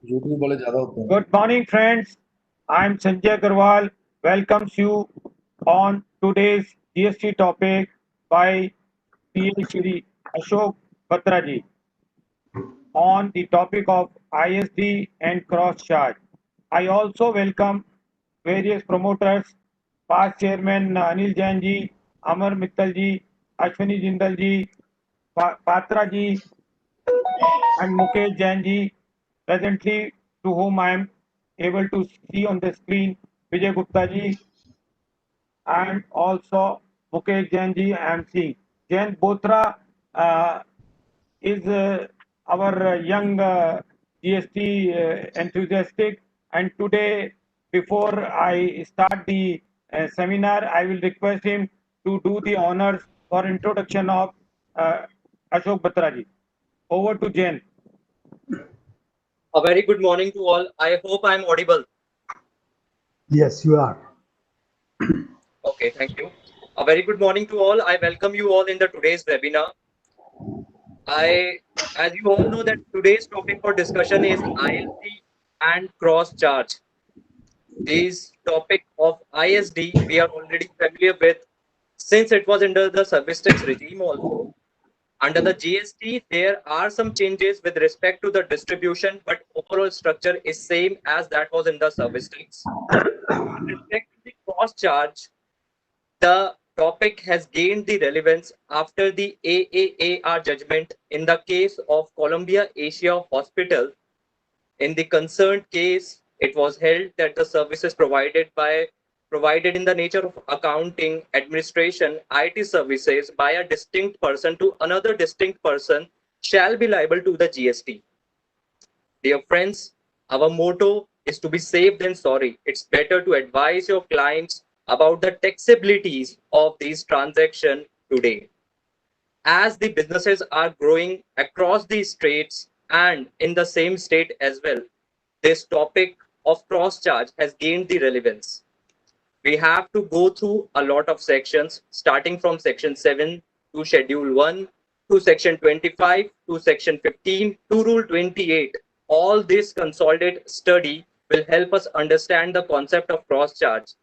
झूठ भी बड़े ज्यादा होते हैं। Good morning, friends. I'm Sanjay Agarwal. Welcomes you on today's GST topic by PA Shri Ashok Batraji on the topic of ISD and cross charge. I also welcome various promoters, past chairman Anil Jain ji, Amar Mittal ji, Ashwini Jindal ji, Patra ji, and Mukesh Jain ji, presently to whom I am able to see on the screen, Vijay Gupta ji, and also Mukesh Jain ji I am seeing. Jain Botra is our young GST enthusiastic, and today, before I start the seminar, I will request him to do the honors for introduction of uh, Ashok Batra ji. Over to Jain. A very good morning to all. I hope I am audible. Yes, you are. Okay, thank you. A very good morning to all. I welcome you all in the today's webinar. As you all know, that today's topic for discussion is ISD and cross charge. This topic of ISD we are already familiar with since it was under the service tax regime also. Under the GST, there are some changes with respect to the distribution, but overall structure is same as that was in the service tax. With respect to the cross charge, the topic has gained the relevance after the AAAR judgment in the case of Columbia Asia Hospital. In the concerned case, it was held that the services provided in the nature of accounting, administration, IT services by a distinct person to another distinct person shall be liable to the GST. Dear friends, our motto is to be safe than sorry. It's better to advise your clients about the taxabilities of these transactions today. As the businesses are growing across the states and in the same state as well, this topic of cross charge has gained the relevance. We have to go through a lot of sections, starting from section 7 to schedule 1 to section 25 to section 15 to rule 28. All this consolidated study will help us understand the concept of cross charge.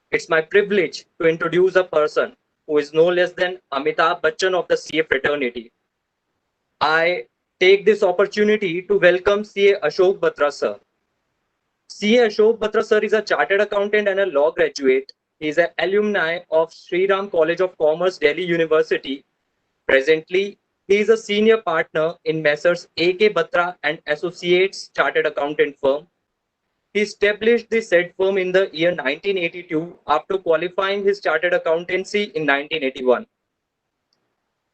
It's my privilege to introduce a person who is no less than Amitabh Bachchan of the CA fraternity. I take this opportunity to welcome CA Ashok Batra sir. CA Ashok Batra sir is a chartered accountant and a law graduate. He is an alumni of Sri Ram College of Commerce, Delhi University. Presently, he is a senior partner in Messrs. A.K. Batra and Associates Chartered Accountant Firm. He established the said firm in the year 1982 after qualifying his chartered accountancy in 1981.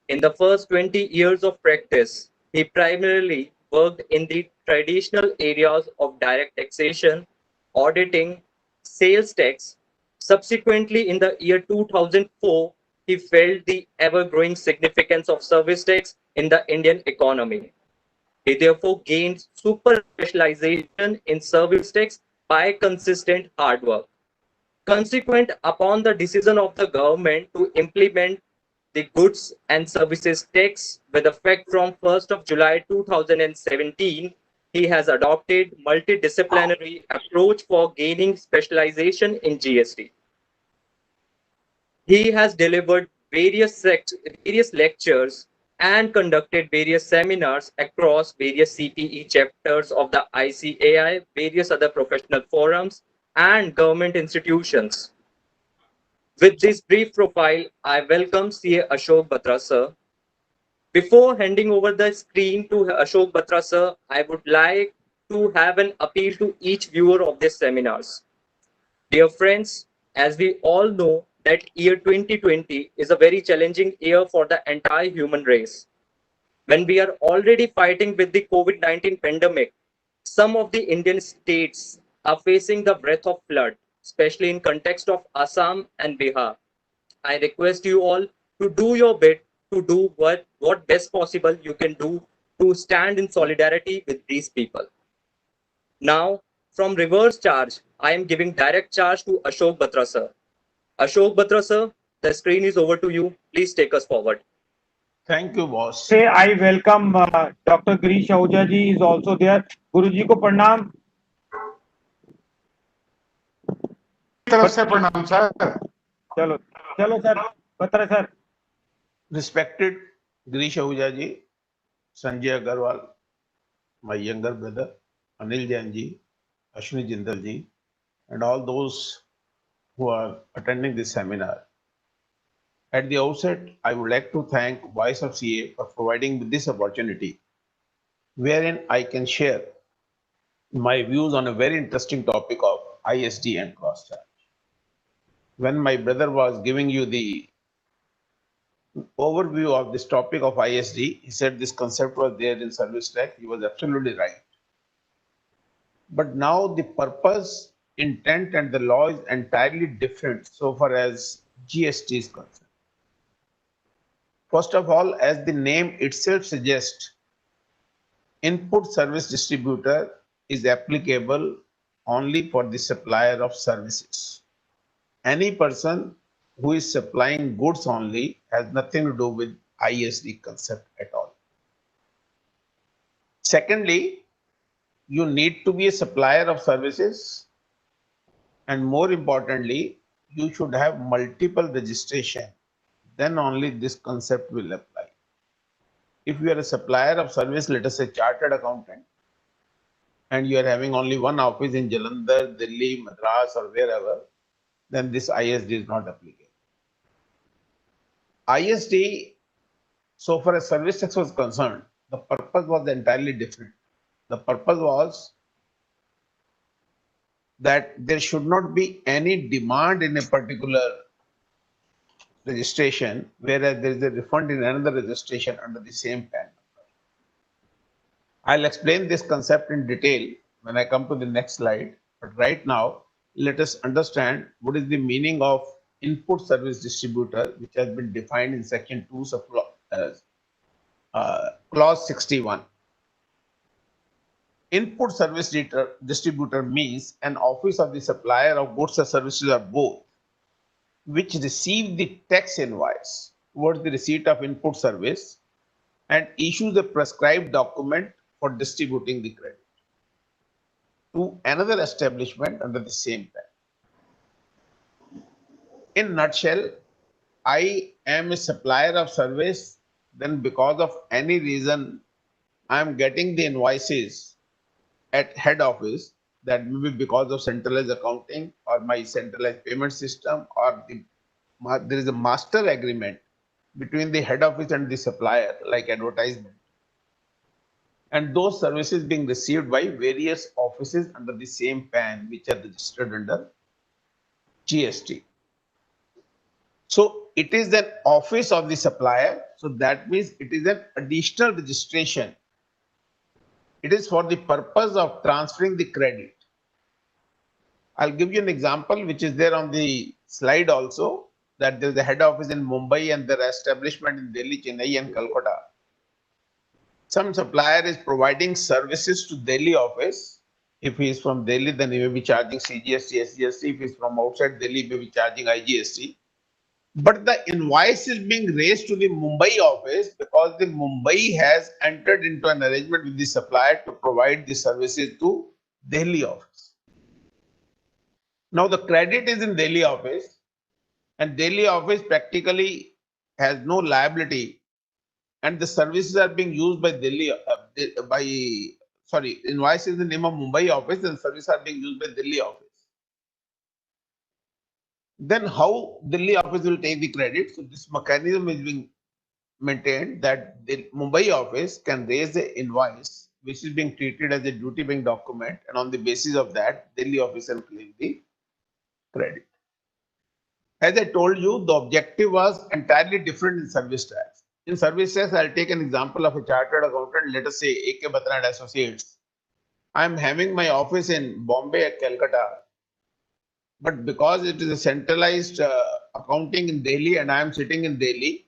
In the first 20 years of practice, he primarily worked in the traditional areas of direct taxation, auditing, sales tax. Subsequently, in the year 2004, he felt the ever-growing significance of service tax in the Indian economy. He therefore gained super specialization in service tax by consistent hard work. Consequent upon the decision of the government to implement the goods and services tax with effect from 1st of July 2017, he has adopted multidisciplinary approach for gaining specialization in GST. He has delivered various lectures and conducted various seminars across various CPE chapters of the ICAI, various other professional forums, and government institutions. With this brief profile, I welcome CA Ashok Batra sir. Before handing over the screen to Ashok Batra sir, I would like to have an appeal to each viewer of these seminars. Dear friends, as we all know that year 2020 is a very challenging year for the entire human race. When we are already fighting with the COVID-19 pandemic, some of the Indian states are facing the breath of flood, especially in context of Assam and Bihar. I request you all to do your bit to do what best possible you can do to stand in solidarity with these people. Now, from reverse charge, I am giving direct charge to Ashok Batra sir. Ashok Batra sir, the screen is over to you. Please take us forward. Thank you, boss. Say I welcome Dr. Girish Ahuja ji is also there. Guruji को प्रणाम. तरफ से प्रणाम sir. चलो चलो sir, Batra sir. Respected Girish Ahuja ji, Sanjay Agarwal, my younger brother, Anil Jain ji, Ashwini Jindal ji, and all those who are attending this seminar. At the outset, I would like to thank Voice of CA for providing me this opportunity, wherein I can share my views on a very interesting topic of ISD and cross charge. When my brother was giving you the overview of this topic of ISD, he said this concept was there in service tax. He was absolutely right. But now the purpose, intent, and the law is entirely different so far as GST is concerned. First of all, as the name itself suggests, input service distributor is applicable only for the supplier of services. Any person who is supplying goods only has nothing to do with ISD concept at all. Secondly, you need to be a supplier of services, and more importantly, you should have multiple registration. Then only this concept will apply. If you are a supplier of service, let us say chartered accountant, and you are having only one office in Jalandhar, Delhi, Madras, or wherever, then this ISD is not applicable. ISD, so far as service tax was concerned, the purpose was entirely different. The purpose was that there should not be any demand in a particular registration, whereas there is a refund in another registration under the same PAN number. I'll explain this concept in detail when I come to the next slide. But right now, let us understand what is the meaning of input service distributor, which has been defined in section 2 of clause 61. Input service distributor means an office of the supplier of goods or services or both, which receive the tax invoice towards the receipt of input service and issues a prescribed document for distributing the credit to another establishment under the same PAN. In nutshell, I am a supplier of service, then because of any reason, I am getting the invoices at head office, that may be because of centralized accounting or my centralized payment system, or there is a master agreement between the head office and the supplier, like advertisement. And those services being received by various offices under the same PAN, which are registered under GST. So it is an office of the supplier. So that means it is an additional registration. It is for the purpose of transferring the credit. I'll give you an example, which is there on the slide also, that there is a head office in Mumbai and there are establishment in Delhi, Chennai, and Calcutta. Some supplier is providing services to Delhi office. If he is from Delhi, then he may be charging CGST, SGST. If he is from outside Delhi, he may be charging IGST. But the invoice is being raised to the Mumbai office because the Mumbai has entered into an arrangement with the supplier to provide the services to Delhi office. Now the credit is in Delhi office, and Delhi office practically has no liability, and the services are being used by invoice is in the name of Mumbai office and services are being used by Delhi office. Then how Delhi office will take the credit? So this mechanism is being maintained that the Mumbai office can raise the invoice which is being treated as a duty paying document, and on the basis of that, Delhi office can claim the credit. As I told you, the objective was entirely different in service tax. In service tax, I'll take an example of a chartered accountant, let us say AK Batra and Associates. I'm having my office in Bombay at Calcutta, but because it is a centralized accounting in Delhi and I am sitting in Delhi,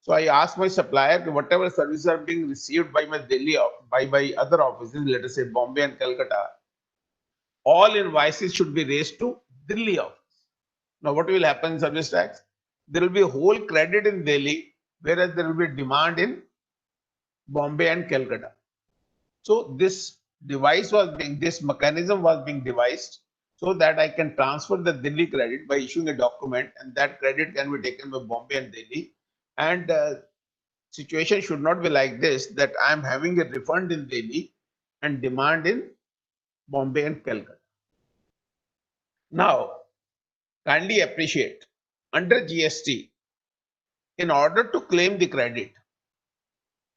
so I asked my supplier, whatever services are being received by my Delhi, by other offices, let us say Bombay and Calcutta, all invoices should be raised to Delhi office. Now, what will happen in service tax? There will be a whole credit in Delhi, whereas there will be demand in Bombay and Calcutta. So this this mechanism was being devised so that I can transfer the Delhi credit by issuing a document, and that credit can be taken by Bombay and Delhi. And situation should not be like this, that I am having a refund in Delhi and demand in Bombay and Calcutta. Now, kindly appreciate, under GST, in order to claim the credit,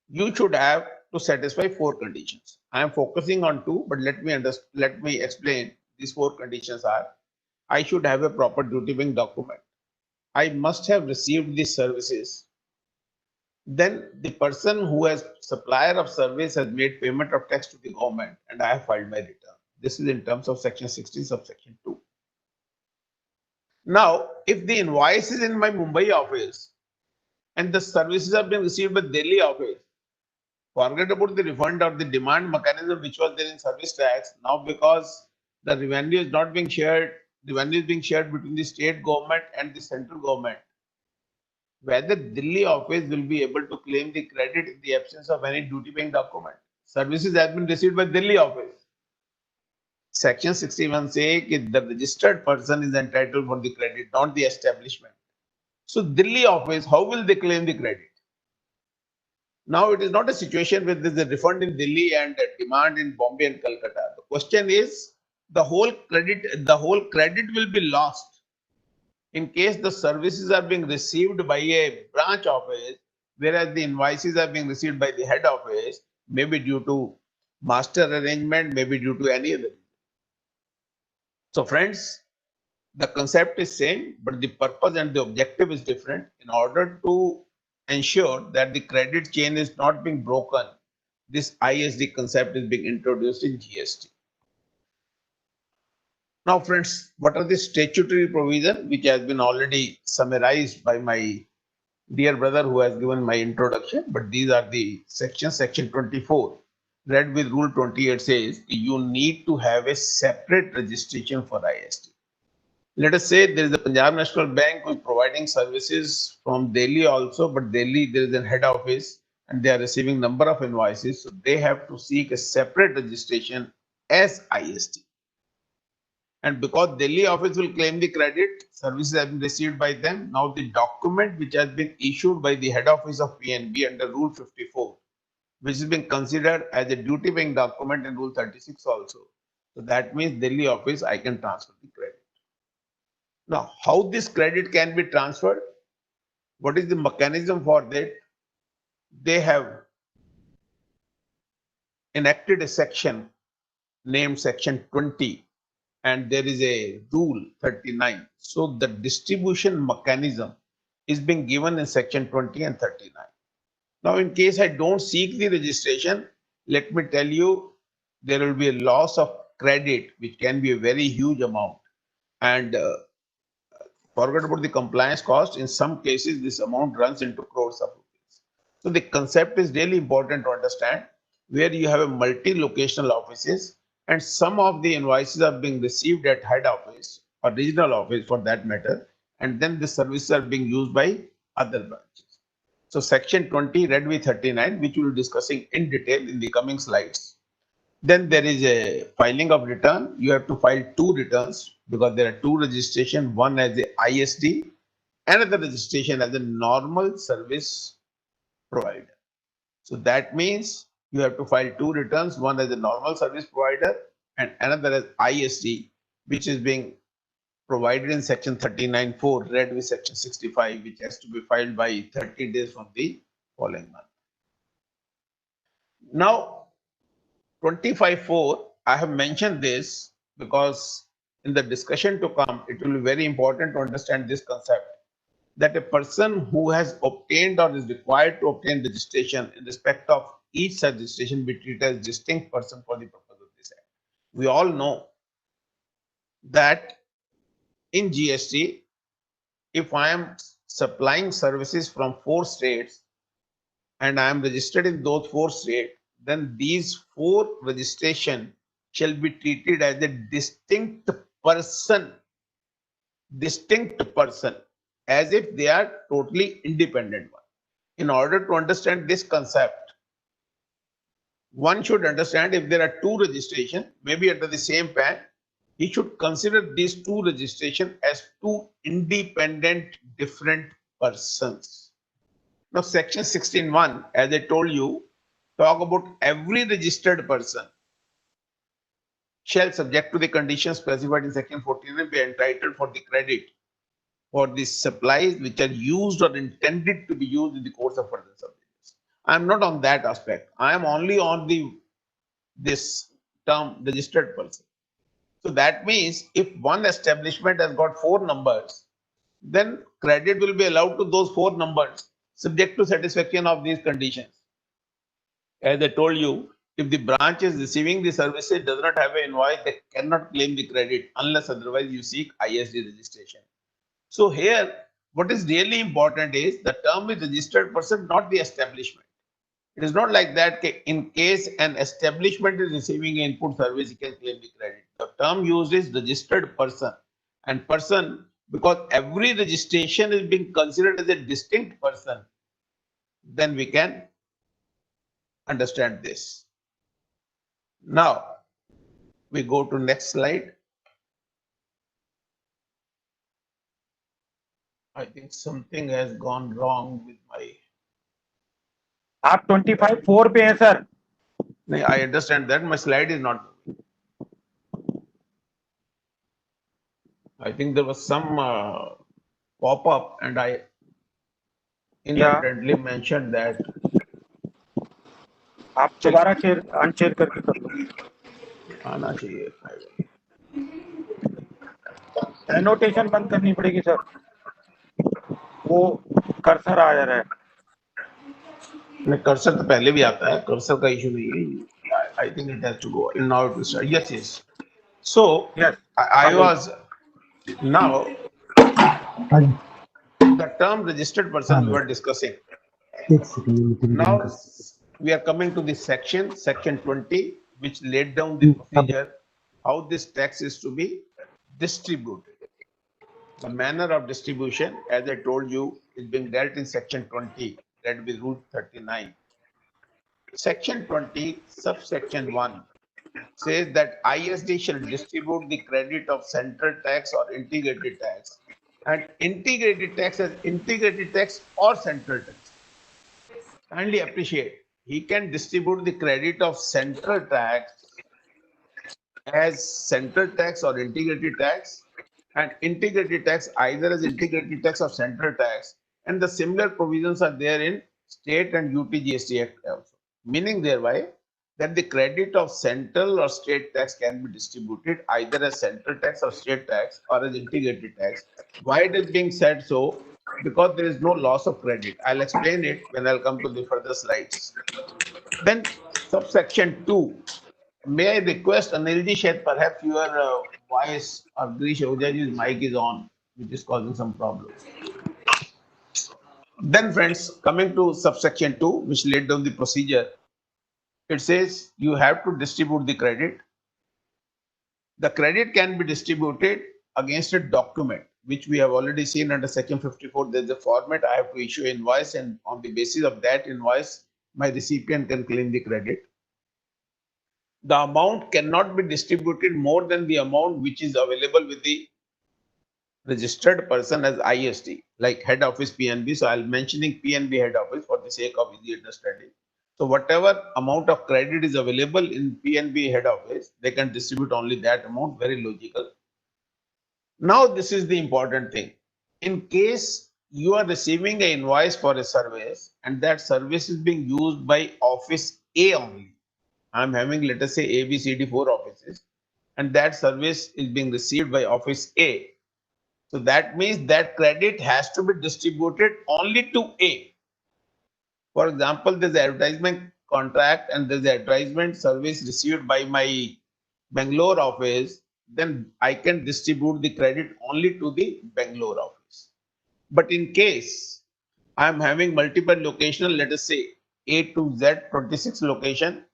you should have to satisfy 4 conditions. I am focusing on 2, but let me explain. These 4 conditions are: I should have a proper duty paying document. I must have received the services. Then the person who has supplier of service has made payment of tax to the government, and I have filed my return. This is in terms of section 16 subsection 2. Now, if the invoice is in my Mumbai office and the services have been received by Delhi office, forget about the refund or the demand mechanism which was there in service tax. Now, because the revenue is not being shared, revenue is being shared between the state government and the central government. Whether Delhi office will be able to claim the credit in the absence of any duty paying document. Services have been received by Delhi office. Section 61 says that the registered person is entitled for the credit, not the establishment. So Delhi office, how will they claim the credit? Now it is not a situation where there is a refund in Delhi and a demand in Bombay and Calcutta. The question is, the whole credit will be lost in case the services are being received by a branch office, whereas the invoices are being received by the head office, maybe due to master arrangement, maybe due to any other reason. So friends, the concept is same, but the purpose and the objective is different. In order to ensure that the credit chain is not being broken, this ISD concept is being introduced in GST. Now, friends, what are the statutory provisions which has been already summarized by my dear brother who has given my introduction? But these are the sections. Section 24, read with Rule 28, says you need to have a separate registration for ISD. Let us say there is a Punjab National Bank who is providing services from Delhi also, but Delhi there is a head office and they are receiving number of invoices, so they have to seek a separate registration as ISD. And because Delhi office will claim the credit, services have been received by them. Now the document which has been issued by the head office of PNB under Rule 54, which has been considered as a duty paying document in Rule 36 also. So that means Delhi office, I can transfer the credit. Now, how this credit can be transferred? What is the mechanism for that? They have enacted a section named Section 20, and there is a Rule 39. So the distribution mechanism is being given in Section 20 and 39. Now, in case I don't seek the registration, let me tell you, there will be a loss of credit, which can be a very huge amount. And forget about the compliance cost. In some cases, this amount runs into crores of rupees. So the concept is really important to understand, where you have a multi-locational offices and some of the invoices are being received at head office or regional office for that matter, and then the services are being used by other branches. So section 20 read with 39, which we will be discussing in detail in the coming slides. Then there is a filing of return. You have to file 2 returns because there are 2 registrations, one as a ISD, another registration as a normal service provider. So that means you have to file 2 returns, one as a normal service provider and another as ISD, which is being provided in section 39(4), read with section 65, which has to be filed by 30 days from the following month. Now, 25(4), I have mentioned this because in the discussion to come, it will be very important to understand this concept, that a person who has obtained or is required to obtain registration in respect of each such registration be treated as distinct person for the purpose of this act. We all know that in GST, if I am supplying services from 4 states and I am registered in those 4 states, then these 4 registration shall be treated as a distinct person, as if they are totally independent one. in order to understand this concept, one should understand if there are two registrations, maybe under the same PAN, he should consider these two registrations as two independent, different persons. Now, section 16(1), as I told you, talk about every registered person shall, subject to the conditions specified in section 14, be entitled for the credit for the supplies which are used or intended to be used in the course of further services. I am not on that aspect. I am only on this term registered person. So that means if one establishment has got 4 numbers, then credit will be allowed to those 4 numbers subject to satisfaction of these conditions. As I told you, if the branch is receiving the services does not have an invoice, they cannot claim the credit unless otherwise you seek ISD registration. So here, what is really important is the term is registered person, not the establishment. It is not like that in case an establishment is receiving an input service, he can claim the credit. The term used is registered person, and person, because every registration is being considered as a distinct person, then we can understand this. Now, we go to next slide. I think something has gone wrong with my. आप 25(4) पे हैं sir. I understand that my slide is not moving. I think there was some pop-up and I inadvertently mentioned that. आप दोबारा share unshare करके कर लो. आना चाहिए. Annotation बंद करनी पड़ेगी सर. वो कर्सर आ जा रहा है. कर्सर तो पहले भी आता है, कर्सर का इशू नहीं है. I think it has to go. Now it will start. Yes, yes. So Yes. I was now And the term registered person we were discussing. it's Now we are coming to the section 20, which laid down the procedure how this tax is to be distributed. The manner of distribution, as I told you, is being dealt in section 20, that will be rule 39. Section 20, subsection 1 says that ISD shall distribute the credit of central tax or integrated tax, and integrated tax as integrated tax or central tax. Kindly appreciate, he can distribute the credit of central tax as central tax or integrated tax, and integrated tax either as integrated tax or central tax, and the similar provisions are there in state and UT/GST Act also, meaning thereby that the credit of central or state tax can be distributed either as central tax or state tax or as integrated tax. Why it is being said so? Because there is no loss of credit. I'll explain it when I'll come to the further slides. Then subsection 2. May I request Anilji Shet, perhaps your voice or Grish Ojaji's mic is on, which is causing some problem. Then friends, coming to subsection 2, which laid down the procedure, it says you have to distribute the credit. The credit can be distributed against a document, which we have already seen under section 54. There's a format. I have to issue an invoice, and on the basis of that invoice, my recipient can claim the credit. The amount cannot be distributed more than the amount which is available with the registered person as ISD, like head office PNB. So I'll mentioning PNB head office for the sake of easy understanding. So whatever amount of credit is available in PNB head office, they can distribute only that amount. Very logical. Now this is the important thing. In case you are receiving an invoice for a service and that service is being used by office A only. I'm having, let us say, A, B, C, D, 4 offices, and that service is being received by office A. So that means that credit has to be distributed only to A. For example, there's an advertisement contract and there's an advertisement service received by my Bangalore office, then I can distribute the credit only to the Bangalore office. But in case I'm having multiple locational, let us say A to Z 26 location,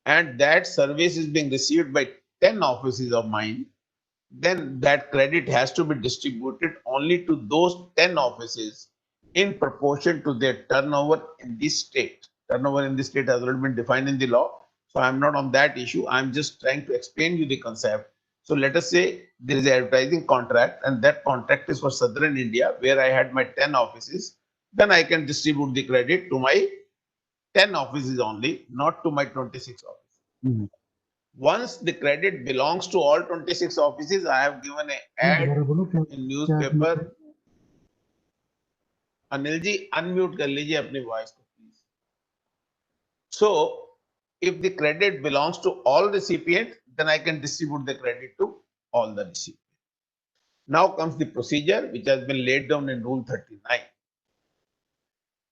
and that service is being received by 10 offices of mine, then that credit has to be distributed only to those 10 offices in proportion to their turnover in this state. Turnover in this state has already been defined in the law. So I'm not on that issue. I'm just trying to explain you the concept. So let us say there is an advertising contract and that contract is for Southern India where I had my 10 offices. Then I can distribute the credit to my 10 offices only, not to my 26 offices. Once the credit belongs to all 26 offices, I have given an ad in newspaper. Anil ji unmute कर लीजिए अपनी voice को please. So if the credit belongs to all recipients, then I can distribute the credit to all the recipients. Now comes the procedure which has been laid down in Rule 39.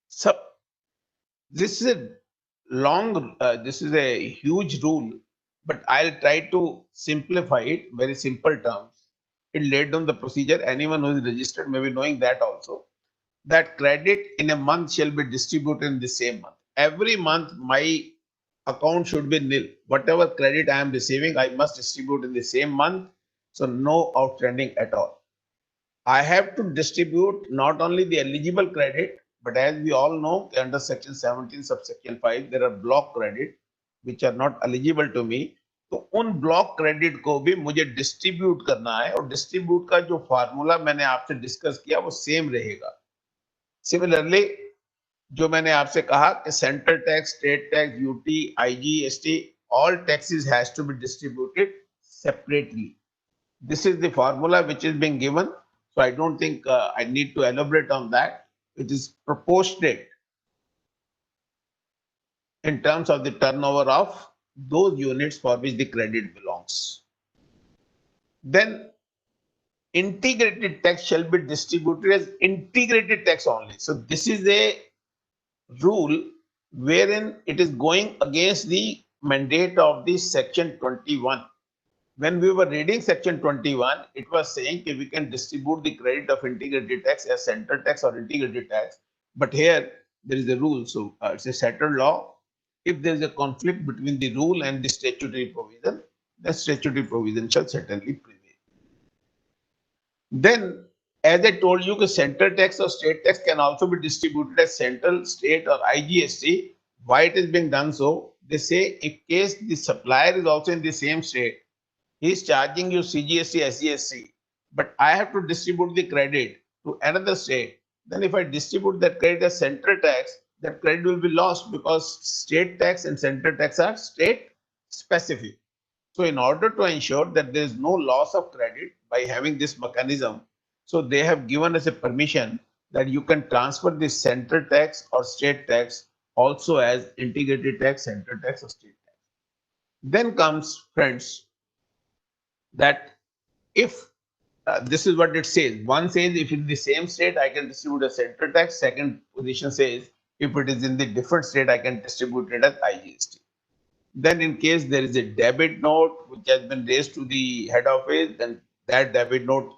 So this is this is a huge rule, but I'll try to simplify it, very simple terms. It laid down the procedure. Anyone who is registered may be knowing that also. That credit in a month shall be distributed in the same month. Every month, my account should be nil. Whatever credit I am receiving, I must distribute in the same month. So no outstanding at all. I have to distribute not only the eligible credit, but as we all know, under section 17, subsection 5, there are block credit which are not eligible to me. तो उन block credit को भी मुझे distribute करना है और distribute का जो फार्मूला मैंने आपसे डिस्कस किया वो सेम रहेगा. सिमिलरली जो मैंने आपसे कहा कि central tax, state tax, UT, IGST, all taxes has to be distributed separately. This is the formula which is being given. So I don't think I need to elaborate on that. It is proportionate in terms of the turnover of those units for which the credit belongs. Then integrated tax shall be distributed as integrated tax only. So this is a rule wherein it is going against the mandate of the section 21. When we were reading section 21, it was saying that we can distribute the credit of integrated tax as central tax or integrated tax. But here there is a rule. So it's a settled law. If there is a conflict between the rule and the statutory provision, the statutory provision shall certainly prevail. Then, as I told you, the central tax or state tax can also be distributed as central, state, or IGST. Why it is being done so? They say in case the supplier is also in the same state, he is charging you CGST, SGST, but I have to distribute the credit to another state. Then if I distribute that credit as central tax, that credit will be lost because state tax and central tax are state specific. So in order to ensure that there is no loss of credit by having this mechanism, so they have given us a permission that you can transfer the central tax or state tax also as integrated tax, central tax, or state tax. Then comes, friends, that if this is what it says. One says if in the same state I can distribute a central tax. Second position says if it is in the different state I can distribute it as IGST. Then in case there is a debit note which has been raised to the head office, then that debit note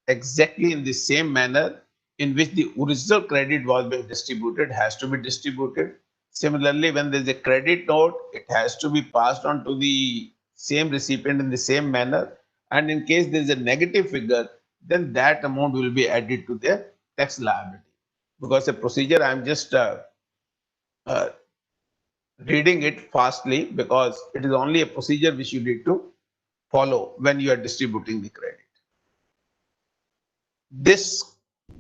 exactly in the same manner in which the original credit was being distributed has to be distributed. Similarly, when there is a credit note, it has to be passed on to the same recipient in the same manner. And in case there is a negative figure, then that amount will be added to their tax liability. Because the procedure, I'm just reading it fastly because it is only a procedure which you need to follow when you are distributing the credit. This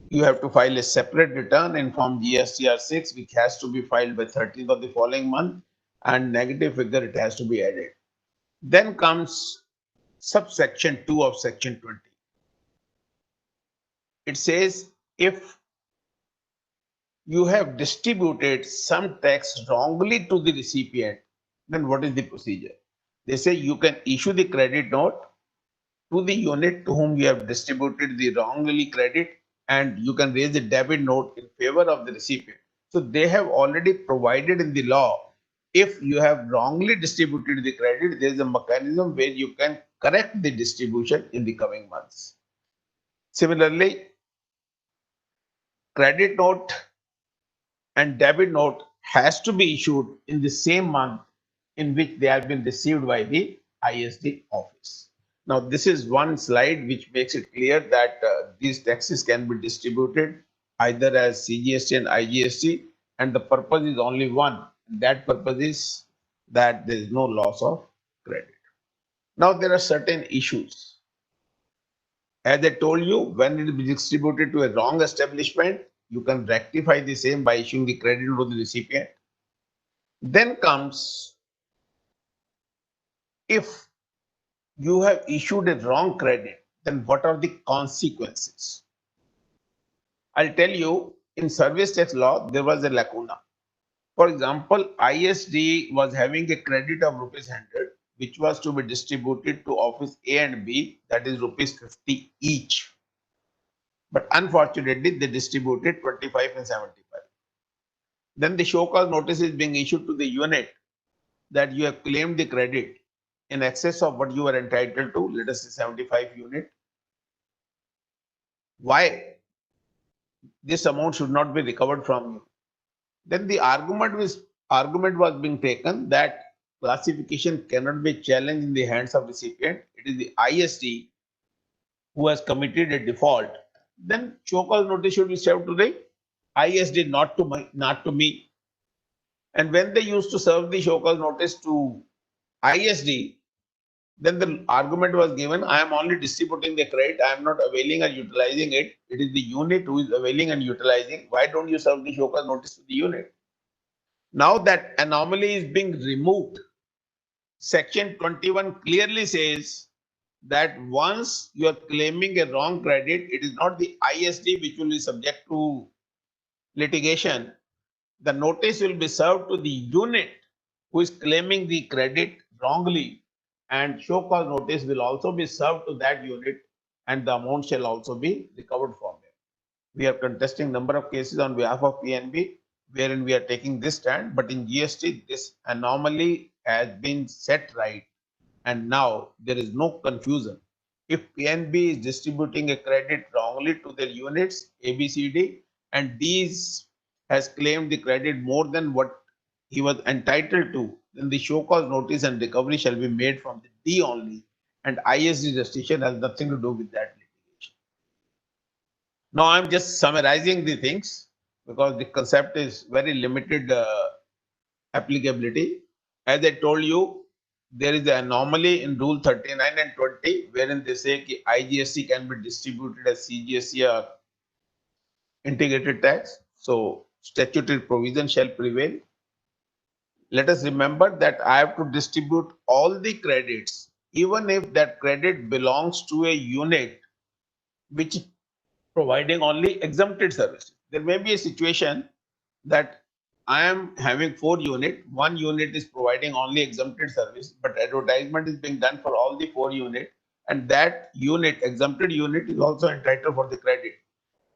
you have to file a separate return in form GSTR 6, which has to be filed by 13th of the following month, and negative figure it has to be added. Then comes subsection 2 of section 20. It says if you have distributed some tax wrongly to the recipient, then what is the procedure? They say you can issue the credit note to the unit to whom you have distributed the wrongly credit, and you can raise a debit note in favor of the recipient. So they have already provided in the law, if you have wrongly distributed the credit, there is a mechanism where you can correct the distribution in the coming months. Similarly, credit note and debit note has to be issued in the same month in which they have been received by the ISD office. Now, this is one slide which makes it clear that these taxes can be distributed either as CGST and IGST, and the purpose is only one. That purpose is that there is no loss of credit. Now there are certain issues. As I told you, when it is distributed to a wrong establishment, you can rectify the same by issuing the credit to the recipient. Then comes, if you have issued a wrong credit, then what are the consequences? I'll tell you, in service tax law, there was a lacuna. For example, ISD was having a credit of rupees 100, which was to be distributed to office A and B, that is rupees 50 each. But unfortunately, they distributed 25 and 75. Then the show cause notice is being issued to the unit that you have claimed the credit in excess of what you are entitled to, let us say 75 unit. Why this amount should not be recovered from you? Then the argument was being taken that classification cannot be challenged in the hands of recipient. It is the ISD who has committed a default. Then show cause notice should be served to the ISD, not to me. And when they used to serve the show cause notice to ISD, then the argument was given, I am only distributing the credit, I am not availing or utilizing it. It is the unit who is availing and utilizing. Why don't you serve the show cause notice to the unit? Now that anomaly is being removed, Section 21 clearly says that once you are claiming a wrong credit, it is not the ISD which will be subject to litigation. The notice will be served to the unit who is claiming the credit wrongly, and show cause notice will also be served to that unit, and the amount shall also be recovered from them. We are contesting number of cases on behalf of PNB wherein we are taking this stand, but in GST this anomaly has been set right, and now there is no confusion. If PNB is distributing a credit wrongly to their units A, B, C, D, and these has claimed the credit more than what he was entitled to, then the show cause notice and recovery shall be made from the D only, and ISD restriction has nothing to do with that litigation. Now I'm just summarizing the things because the concept is very limited applicability. As I told you, there is an anomaly in Rule 39 and 20 wherein they say that IGST can be distributed as CGST or integrated tax. So statutory provision shall prevail. Let us remember that I have to distribute all the credits, even if that credit belongs to a unit which is providing only exempted services. There may be a situation that I am having 4 units, 1 unit is providing only exempted service, but advertisement is being done for all the 4 units, and that unit, exempted unit, is also entitled for the credit.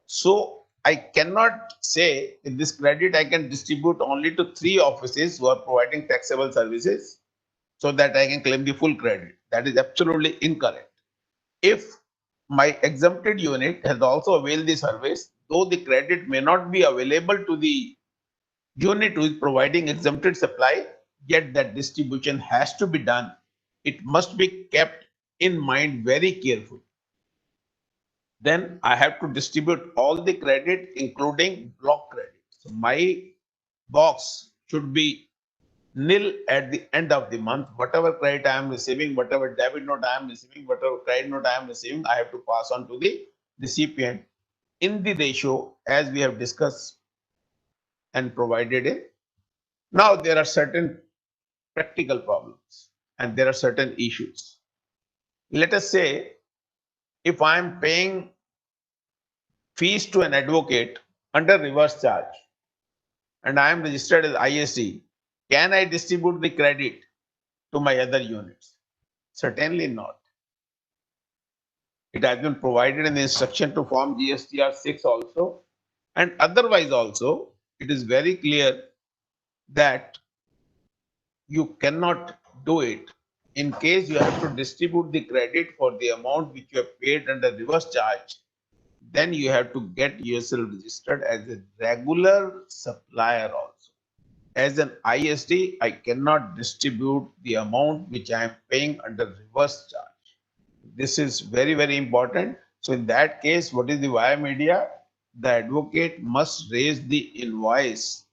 So I cannot say in this credit I can distribute only to 3 offices who are providing taxable services so that I can claim the full credit. That is absolutely incorrect. If my exempted unit has also availed the service, though the credit may not be available to the unit who is providing exempted supply, yet that distribution has to be done. It must be kept in mind very carefully. Then I have to distribute all the credit, including block credit. So my box should be nil at the end of the month. Whatever credit I am receiving, whatever debit note I am receiving, whatever credit note I am receiving, I have to pass on to the recipient in the ratio as we have discussed and provided it. Now there are certain practical problems and there are certain issues. Let us say if I am paying fees to an advocate under reverse charge and I am registered as ISD, can I distribute the credit to my other units? Certainly not. It has been provided in the instruction to form GSTR 6 also, and otherwise also it is very clear that you cannot do it. In case you have to distribute the credit for the amount which you have paid under reverse charge, then you have to get yourself registered as a regular supplier also. As an ISD, I cannot distribute the amount which I am paying under reverse charge. This is very, very important. So in that case, what is the via media? the advocate must raise the invoice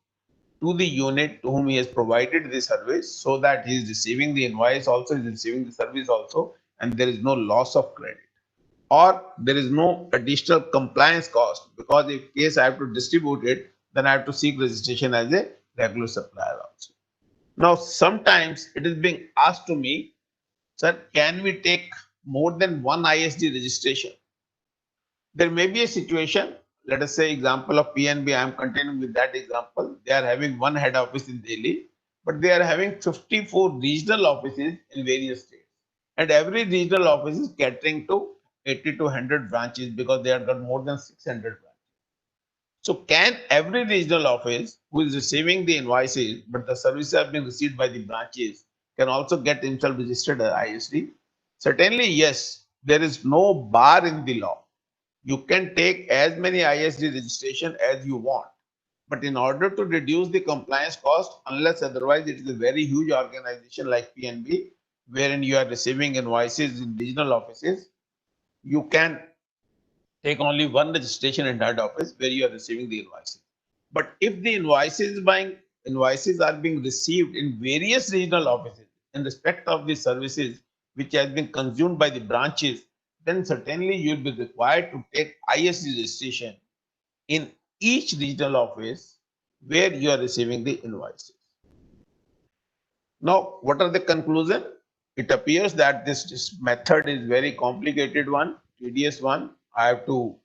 to the unit to whom he has provided the service, so that he is receiving the invoice also, he is receiving the service also, and there is no loss of credit, or there is no additional compliance cost, because in case I have to distribute it, then I have to seek registration as a regular supplier also. Now, sometimes it is being asked to me, sir, can we take more than one ISD registration? There may be a situation, let us say example of PNB, I am continuing with that example. They are having one head office in Delhi, but they are having 54 regional offices in various states. And every regional office is catering to 80 to 100 branches, because they have got more than 600 branches. So can every regional office who is receiving the invoices, but the services have been received by the branches, can also get himself registered as ISD? Certainly, yes. There is no bar in the law. You can take as many ISD registration as you want. But in order to reduce the compliance cost, unless otherwise it is a very huge organization like PNB, wherein you are receiving invoices in regional offices, you can take only one registration in that office where you are receiving the invoices. But if the invoices are being received in various regional offices in respect of the services which has been consumed by the branches, then certainly you will be required to take ISD registration in each regional office where you are receiving the invoices. Now, what are the conclusion? It appears that this method is very complicated one, tedious one. I have to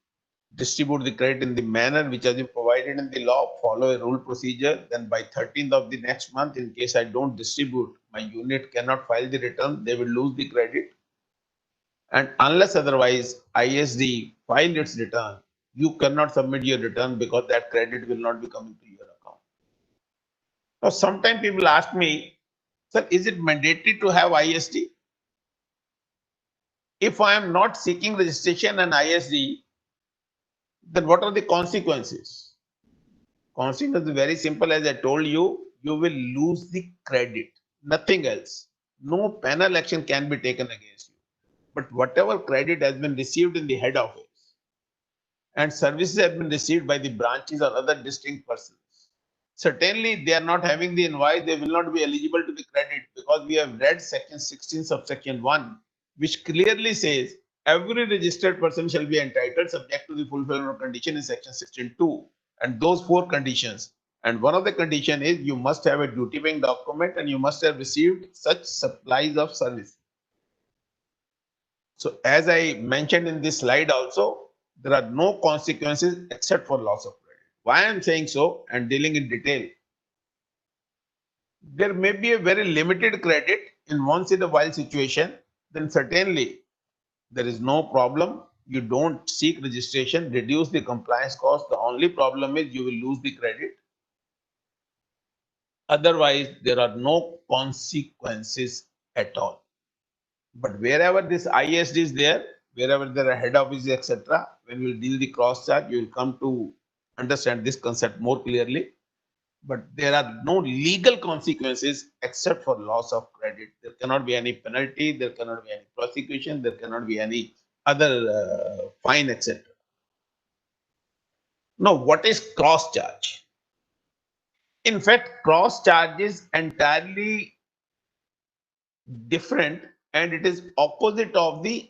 distribute the credit in the manner which has been provided in the law, follow a rule procedure. Then by 13th of the next month, in case I don't distribute, my unit cannot file the return, they will lose the credit. And unless otherwise ISD file its return, you cannot submit your return, because that credit will not be coming to your account. Now, sometimes people ask me, sir, is it mandatory to have ISD? If I am not seeking registration and ISD, then what are the consequences? Consequence is very simple. As I told you, you will lose the credit, nothing else. No penal action can be taken against you. But whatever credit has been received in the head office and services have been received by the branches or other distinct persons, certainly they are not having the invoice, they will not be eligible to the credit, because we have read section 16 subsection 1, which clearly says every registered person shall be entitled subject to the fulfillment of condition in section 16(2), and those 4 conditions. And one of the condition is you must have a duty paying document and you must have received such supplies of service. So as I mentioned in this slide also, there are no consequences except for loss of credit. Why I am saying so and dealing in detail? There may be a very limited credit in once in a while situation, then certainly there is no problem. You don't seek registration, reduce the compliance cost. The only problem is you will lose the credit. Otherwise, there are no consequences at all. But wherever this ISD is there, wherever there are head offices, etc., when we deal the cross charge, you will come to understand this concept more clearly. But there are no legal consequences except for loss of credit. There cannot be any penalty, there cannot be any prosecution, there cannot be any other fine, etc. Now, what is cross charge? In fact, cross charge is entirely different, and it is opposite of the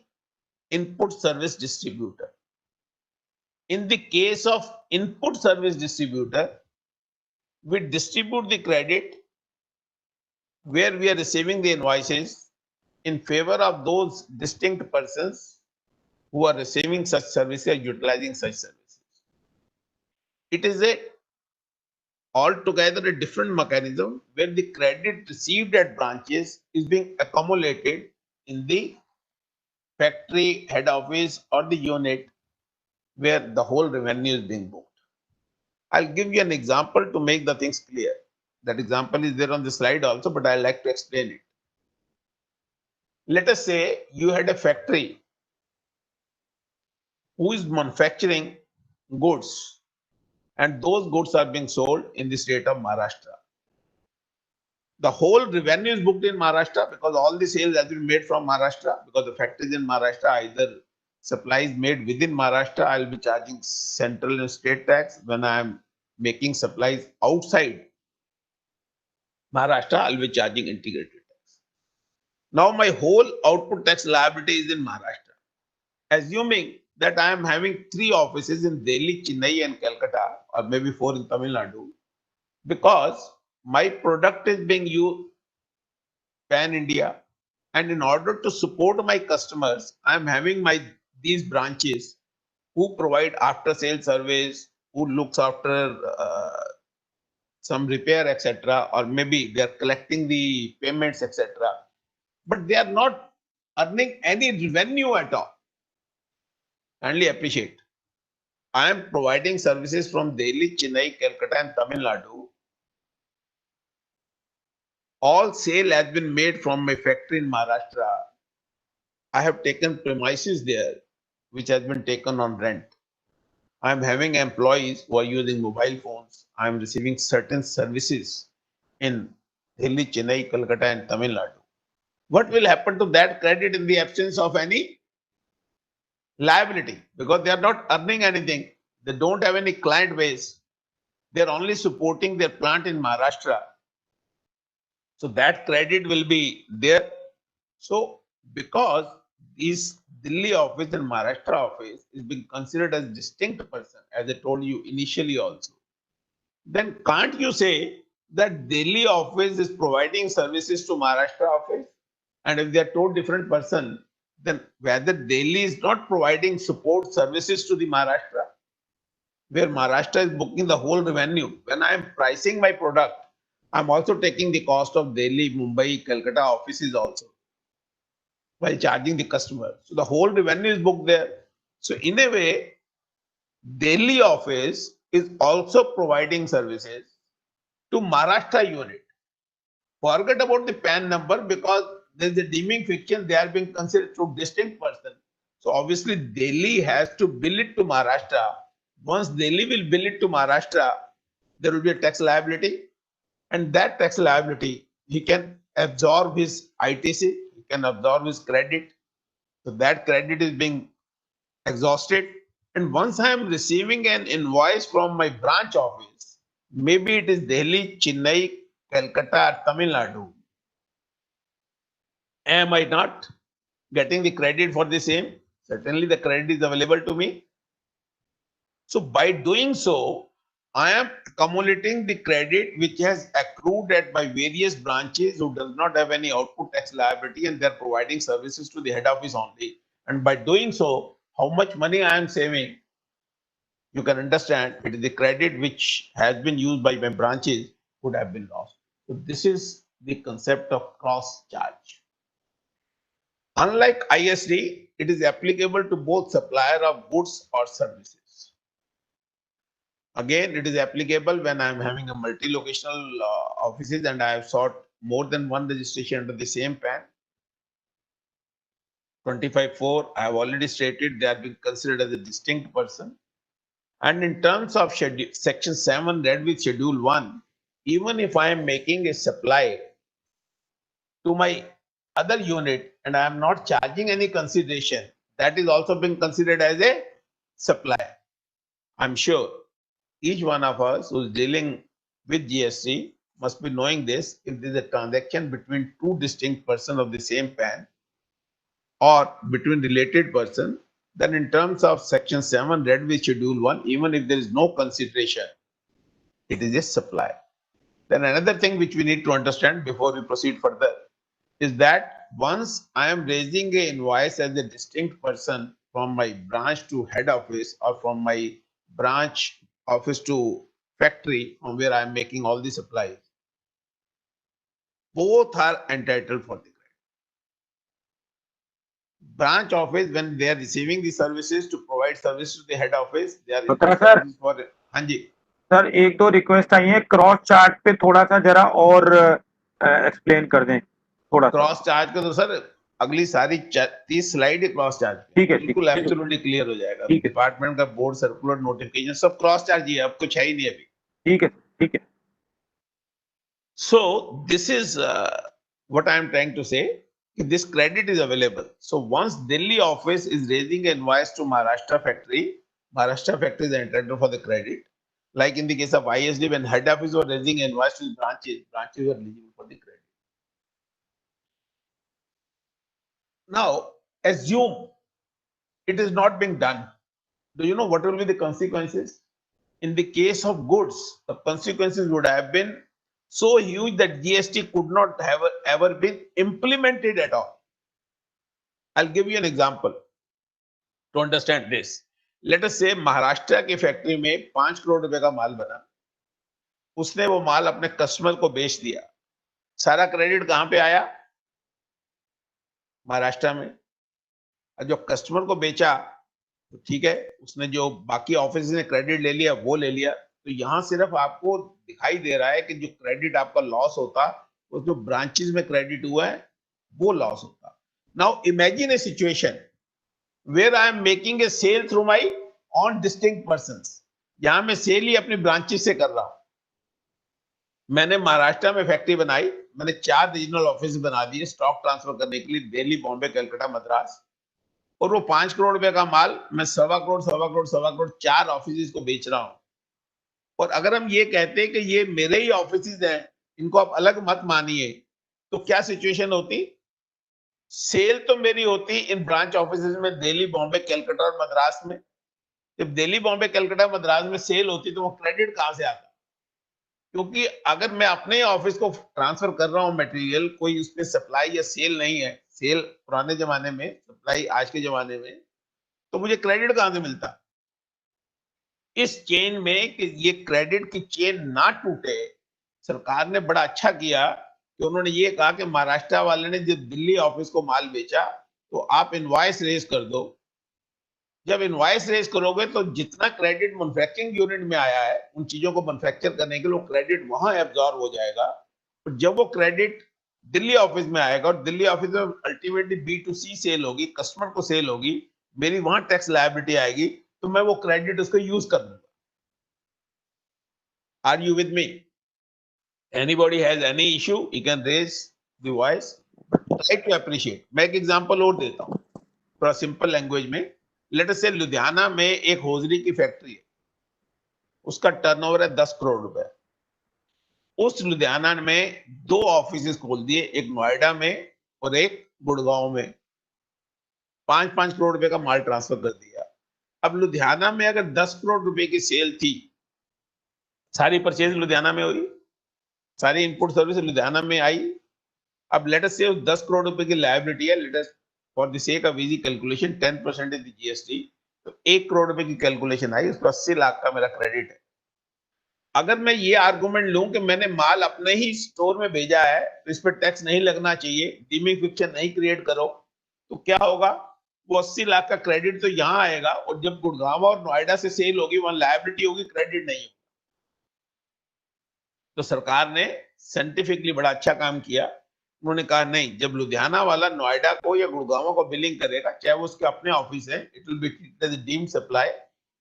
input service distributor. In the case of input service distributor, we distribute the credit where we are receiving the invoices in favor of those distinct persons who are receiving such services, utilizing such services. It is a altogether a different mechanism where the credit received at branches is being accumulated in the factory head office or the unit where the whole revenue is being booked. I'll give you an example to make the things clear. That example is there on the slide also, but I like to explain it. Let us say you had a factory who is manufacturing goods, and those goods are being sold in the state of Maharashtra. The whole revenue is booked in Maharashtra because all the sales has been made from Maharashtra, because the factories in Maharashtra, either supplies made within Maharashtra, I'll be charging central and state tax. When I'm making supplies outside Maharashtra, I'll be charging integrated tax. Now my whole output tax liability is in Maharashtra. Assuming that I am having 3 offices in Delhi, Chennai, and Calcutta, or maybe 4 in Tamil Nadu, because my product is being used pan India, and in order to support my customers, I am having these branches who provide after sale service, who looks after some repair, etc., or maybe they are collecting the payments, etc. But they are not earning any revenue at all. Kindly appreciate. I am providing services from Delhi, Chennai, Calcutta, and Tamil Nadu. All sale has been made from my factory in Maharashtra. I have taken premises there, which has been taken on rent. I am having employees who are using mobile phones. I am receiving certain services in Delhi, Chennai, Calcutta, and Tamil Nadu. What will happen to that credit in the absence of any liability? Because they are not earning anything. They don't have any client base. They are only supporting their plant in Maharashtra. So that credit will be there. So because this Delhi office and Maharashtra office is being considered as distinct person, as I told you initially also, then can't you say that Delhi office is providing services to Maharashtra office? And if they are two different person, then whether Delhi is not providing support services to the Maharashtra, where Maharashtra is booking the whole revenue. When I am pricing my product, I'm also taking the cost of Delhi, Mumbai, Calcutta offices also while charging the customer. So the whole revenue is booked there. So in a way, Delhi office is also providing services to Maharashtra unit. Forget about the PAN number because there's a deeming fiction, they are being considered two distinct persons. So obviously Delhi has to bill it to Maharashtra. Once Delhi will bill it to Maharashtra, there will be a tax liability, and that tax liability he can absorb his ITC, he can absorb his credit. So that credit is being exhausted. And once I am receiving an invoice from my branch office, maybe it is Delhi, Chennai, Calcutta, or Tamil Nadu. Am I not getting the credit for the same? Certainly the credit is available to me. So by doing so, I am accumulating the credit which has accrued at my various branches who does not have any output tax liability and they are providing services to the head office only. And by doing so, how much money I am saving, you can understand it is the credit which has been used by my branches would have been lost. So this is the concept of cross charge. Unlike ISD, it is applicable to both supplier of goods or services. Again, it is applicable when I am having a multi-locational offices and I have sought more than one registration under the same PAN. 25(4), I have already stated they are being considered as a distinct person. And in terms of section 7 read with schedule 1, even if I am making a supply to my other unit and I am not charging any consideration, that is also being considered as a supply. I'm sure each one of us who is dealing with GST must be knowing this. If there is a transaction between two distinct persons of the same PAN or between related persons, then in terms of section 7 read with schedule 1, even if there is no consideration, it is a supply. Then another thing which we need to understand before we proceed further is that once I am raising a invoice as a distinct person from my branch to head office or from my branch office to factory from where I am making all the supplies, both are entitled for the credit. Branch office, when they are receiving the services to provide service to the head office, they are Batra sir. for हाँ जी sir एक दो request आई है, cross chart पे थोड़ा सा जरा और explain कर दें थोड़ा सा। क्रॉस चार्ज का तो सर अगली सारी 30 स्लाइड क्रॉस चार्ज ठीक है, बिल्कुल एब्सोल्युटली क्लियर हो जाएगा। ठीक है। डिपार्टमेंट का बोर्ड सर्कुलर नोटिफिकेशन सब क्रॉस चार्ज ही है, अब कुछ है ही नहीं अभी। ठीक है, ठीक है। So this is what I am trying to say this credit is available. So once Delhi office is raising an invoice to Maharashtra factory is entitled for the credit. Like in the case of ISD, when head office was raising an invoice to the branches were eligible for the credit. Now, assume it is not being done. Do you know what will be the consequences? In the case of goods, the consequences would have been so huge that GST could not have ever been implemented at all. I'll give you an example to understand this. Let us say Maharashtra की factory में 5 करोड़ रुपए का माल बना, उसने वो माल अपने customer को बेच दिया, सारा क्रेडिट कहां पे आया? महाराष्ट्र में। और जो कस्टमर को बेचा तो ठीक है, उसने जो बाकी ऑफिस ने क्रेडिट ले लिया वो ले लिया, तो यहां सिर्फ आपको दिखाई दे रहा है कि जो क्रेडिट आपका लॉस होता वो जो ब्रांचेस में क्रेडिट हुआ है वो लॉस होता। Now imagine a situation where I am making a sale through my on distinct persons, यहां मैं सेल ही अपनी ब्रांचेस से कर रहा हूं। मैंने महाराष्ट्र में फैक्ट्री बनाई, मैंने 4 रीजनल ऑफिस बना दिए स्टॉक ट्रांसफर करने के लिए, दिल्ली, बॉम्बे, कलकत्ता, मद्रास, और वो 5 करोड़ रुपए का माल मैं 1.25 करोड़ 4 ऑफिस को बेच रहा हूं। और अगर हम ये कहते हैं कि ये मेरे ही ऑफिस हैं, इनको आप अलग मत मानिए, तो क्या सिचुएशन होती? सेल तो मेरी होती इन ब्रांच ऑफिस में दिल्ली, बॉम्बे, कलकत्ता और मद्रास में। जब दिल्ली, बॉम्बे, कलकत्ता, मद्रास में सेल होती तो वो क्रेडिट कहां से आता? क्योंकि अगर मैं अपने ऑफिस को ट्रांसफर कर रहा हूं मटेरियल, कोई उसमें सप्लाई या सेल नहीं है, सेल पुराने जमाने में, सप्लाई आज के जमाने में, तो मुझे क्रेडिट कहां से मिलता? इस चेन में कि ये क्रेडिट की चेन ना टूटे, सरकार ने बड़ा अच्छा किया कि उन्होंने ये कहा कि महाराष्ट्र वाले ने जो दिल्ली ऑफिस को माल बेचा तो आप इनवॉइस रेज कर दो। जब इनवॉइस रेज करोगे तो जितना क्रेडिट मैन्युफैक्चरिंग यूनिट में आया है उन चीजों को मैन्युफैक्चर करने के लिए क्रेडिट वहां एब्जॉर्ब हो जाएगा। और जब वो क्रेडिट दिल्ली ऑफिस में आएगा और दिल्ली ऑफिस में अल्टीमेटली B2C सेल होगी, कस्टमर को सेल होगी, मेरी वहां टैक्स लायबिलिटी आएगी, तो मैं वो क्रेडिट उसको यूज कर लूंगा। Are you with me? Anybody has any issue, he can raise the voice. Try to appreciate. मैं एक एग्जांपल और देता हूं थोड़ा सिंपल लैंग्वेज में। लेट अस से लुधियाना में एक होजरी की फैक्ट्री है, उसका टर्नओवर है 10 करोड़ रुपए। उस लुधियाना में 2 ऑफिस खोल दिए, एक नोएडा में और एक गुड़गांव में, 5-5 करोड़ रुपए का माल ट्रांसफर कर दिया। अब लुधियाना में अगर 10 करोड़ रुपए की सेल थी, सारी परचेज लुधियाना में हुई, सारी इनपुट सर्विस लुधियाना में आई। अब लेट अस से 10 करोड़ रुपए की लायबिलिटी है, let us for the sake of easy calculation 10% is GST, तो 1 करोड़ रुपए की कैलकुलेशन आई, उसको 80 लाख का मेरा क्रेडिट है। अगर मैं ये आर्गुमेंट लूं कि मैंने माल अपने ही स्टोर में भेजा है तो इस पर टैक्स नहीं लगना चाहिए, डीमिंग फिक्शन नहीं क्रिएट करो, तो क्या होगा? वो 80 लाख का क्रेडिट तो यहां आएगा, और जब गुड़गांव और नोएडा से सेल होगी वहां लायबिलिटी होगी, क्रेडिट नहीं होगा। तो सरकार ने साइंटिफिकली बड़ा अच्छा काम किया। उन्होंने कहा नहीं, जब लुधियाना वाला नोएडा को या गुड़गांव को बिलिंग करेगा, चाहे वो उसके अपने ऑफिस है, it will be treated as deemed supply.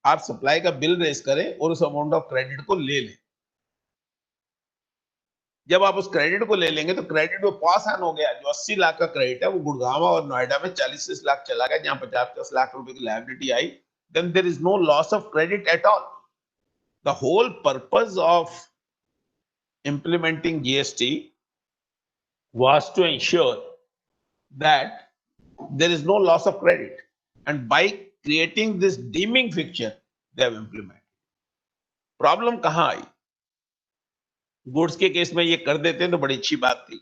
आप सप्लाई का बिल रेज करें और उस अमाउंट ऑफ क्रेडिट को ले लें। जब आप उस क्रेडिट को ले लेंगे तो क्रेडिट वो पास ऑन हो गया। जो 80 लाख का क्रेडिट है वो गुड़गांव और नोएडा में 40 लाख चला गया, जहां 50 लाख रुपए की लायबिलिटी आई। Then there is no loss of credit at all. The whole purpose of implementing GST was to ensure that there is no loss of credit, and by creating this deeming fiction they have implemented. Problem कहां आई? Goods के case में ये कर देते तो बड़ी अच्छी बात थी।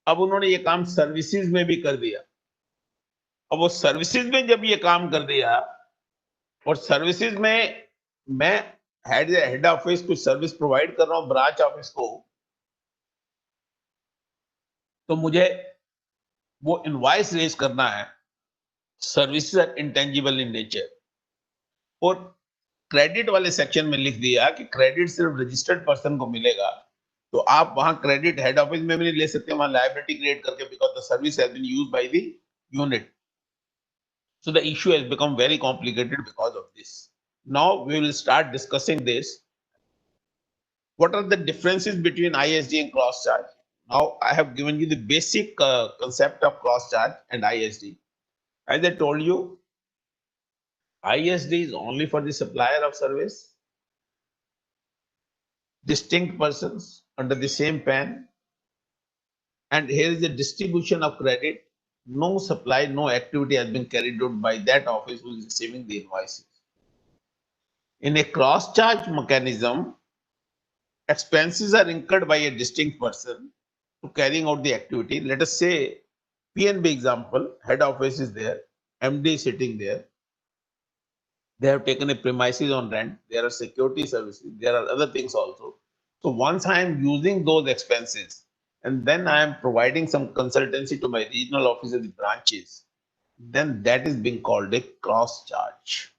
अब उन्होंने ये काम सर्विसेज में भी कर दिया। अब वो सर्विसेज में जब ये काम कर दिया, और सर्विसेज में मैं हेड ऑफिस कुछ सर्विस प्रोवाइड कर रहा हूं ब्रांच ऑफिस को, तो मुझे वो इनवॉइस रेज करना है। Services are intangible in nature, और क्रेडिट वाले सेक्शन में लिख दिया कि क्रेडिट सिर्फ रजिस्टर्ड पर्सन को मिलेगा। तो आप वहां क्रेडिट हेड ऑफिस में भी नहीं ले सकते, वहां लायबिलिटी क्रिएट करके, because the service has been used by the unit. So the issue has become very complicated because of this. Now we will start discussing this. What are the differences between ISD and cross charge? Now I have given you the basic concept of cross charge and ISD. As I told you, ISD is only for the supplier of service, distinct persons under the same PAN, and here is the distribution of credit. No supply, no activity has been carried out by that office who is receiving the invoices. In a cross charge mechanism, expenses are incurred by a distinct person to carrying out the activity. Let us say PNB example, head office is there, MD is sitting there. They have taken a premises on rent. There are security services. There are other things also. So once I am using those expenses and then I am providing some consultancy to my regional offices, the branches, then that is being called a cross charge.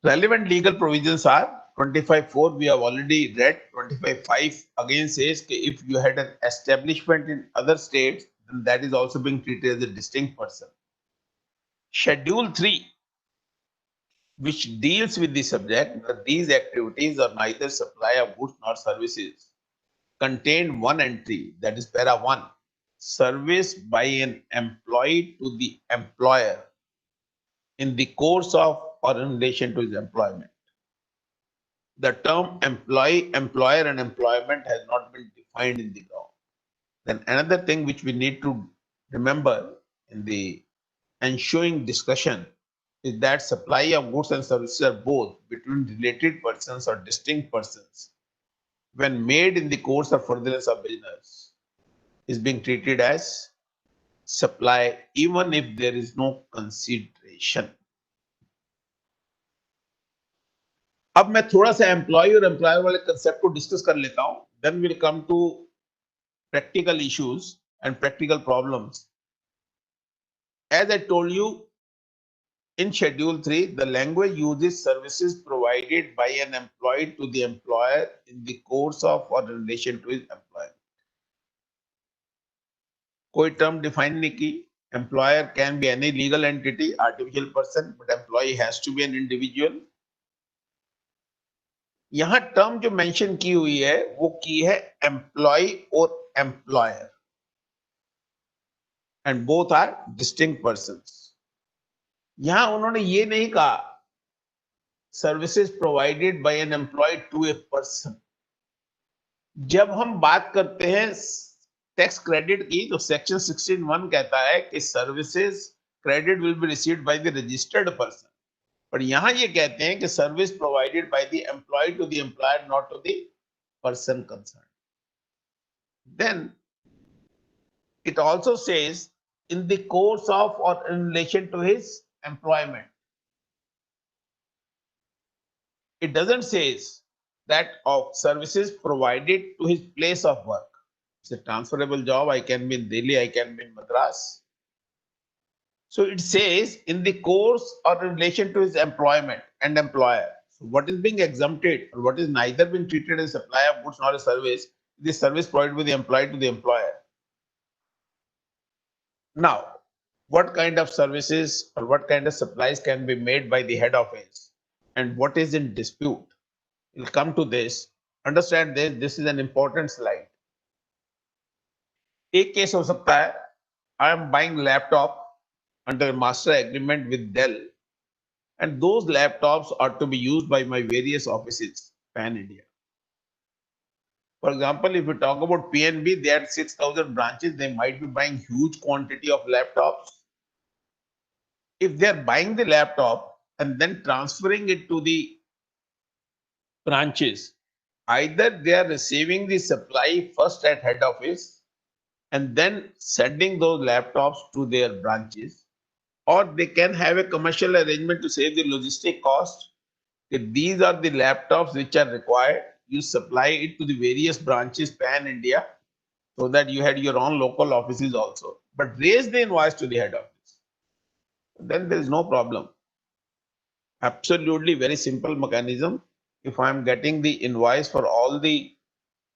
Relevant legal provisions are 25(4) we have already read. 25(5) again says that if you had an establishment in other states, then that is also being treated as a distinct person. Schedule 3, which deals with the subject that these activities are neither supply of goods nor services, contained one entry, that is para 1, service by an employee to the employer in the course of or in relation to his employment. The term employee, employer, and employment has not been defined in the law. Then another thing which we need to remember in the ensuing discussion is that supply of goods and services are both between related persons or distinct persons when made in the course or furtherance of business is being treated as supply even if there is no consideration. अब मैं थोड़ा सा employ और employer वाले concept को discuss कर लेता हूं, then will come to practical issues and practical problems. As I told you, in Schedule 3, the language uses services provided by an employee to the employer in the course of or in relation to his employment. कोई term define नहीं की. Employer can be any legal entity, artificial person, but employee has to be an individual. यहाँ term जो mention की हुई है, वो की है employee और employer, and both are distinct persons. यहां उन्होंने ये नहीं कहा services provided by an employ to a person. जब हम बात करते हैं टैक्स क्रेडिट की तो सेक्शन 16(1) कहता है कि services credit will be received by the registered person, पर यहां ये कहते हैं कि service provided by the employ to the employer, not to the person concern. Then it also says in the course of or in relation to his employment. It doesn't say that of services provided to his place of work. It's a transferable job. I can be in Delhi, I can be in Madras. So it says in the course or in relation to his employment and employer. So what is being exempted or what is neither being treated as supply of goods nor a service, the service provided by the employee to the employer. Now, what kind of services or what kind of supplies can be made by the head office and what is in dispute? We'll come to this. Understand this. This is an important slide. एक case हो सकता है, I am buying laptop under master agreement with Dell, and those laptops are to be used by my various offices pan India. For example, if we talk about PNB, they had 6,000 branches. They might be buying huge quantity of laptops. If they are buying the laptop and then transferring it to the branches, either they are receiving the supply first at head office and then sending those laptops to their branches, or they can have a commercial arrangement to save the logistic cost. If these are the laptops which are required, you supply it to the various branches pan India so that you had your own local offices also, but raise the invoice to the head office. Then there is no problem. Absolutely very simple mechanism. If I am getting the invoice for all the,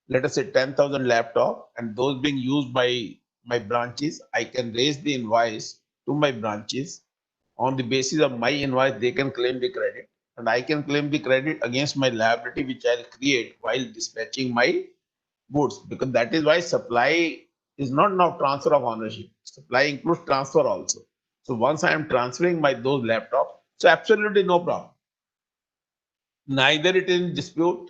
let us say 10,000 laptop and those being used by my branches, I can raise the invoice to my branches. On the basis of my invoice, they can claim the credit, and I can claim the credit against my liability which I'll create while dispatching my goods, because that is why supply is not now transfer of ownership. Supply includes transfer also. So once I am transferring my those laptops, so absolutely no problem. Neither it is in dispute,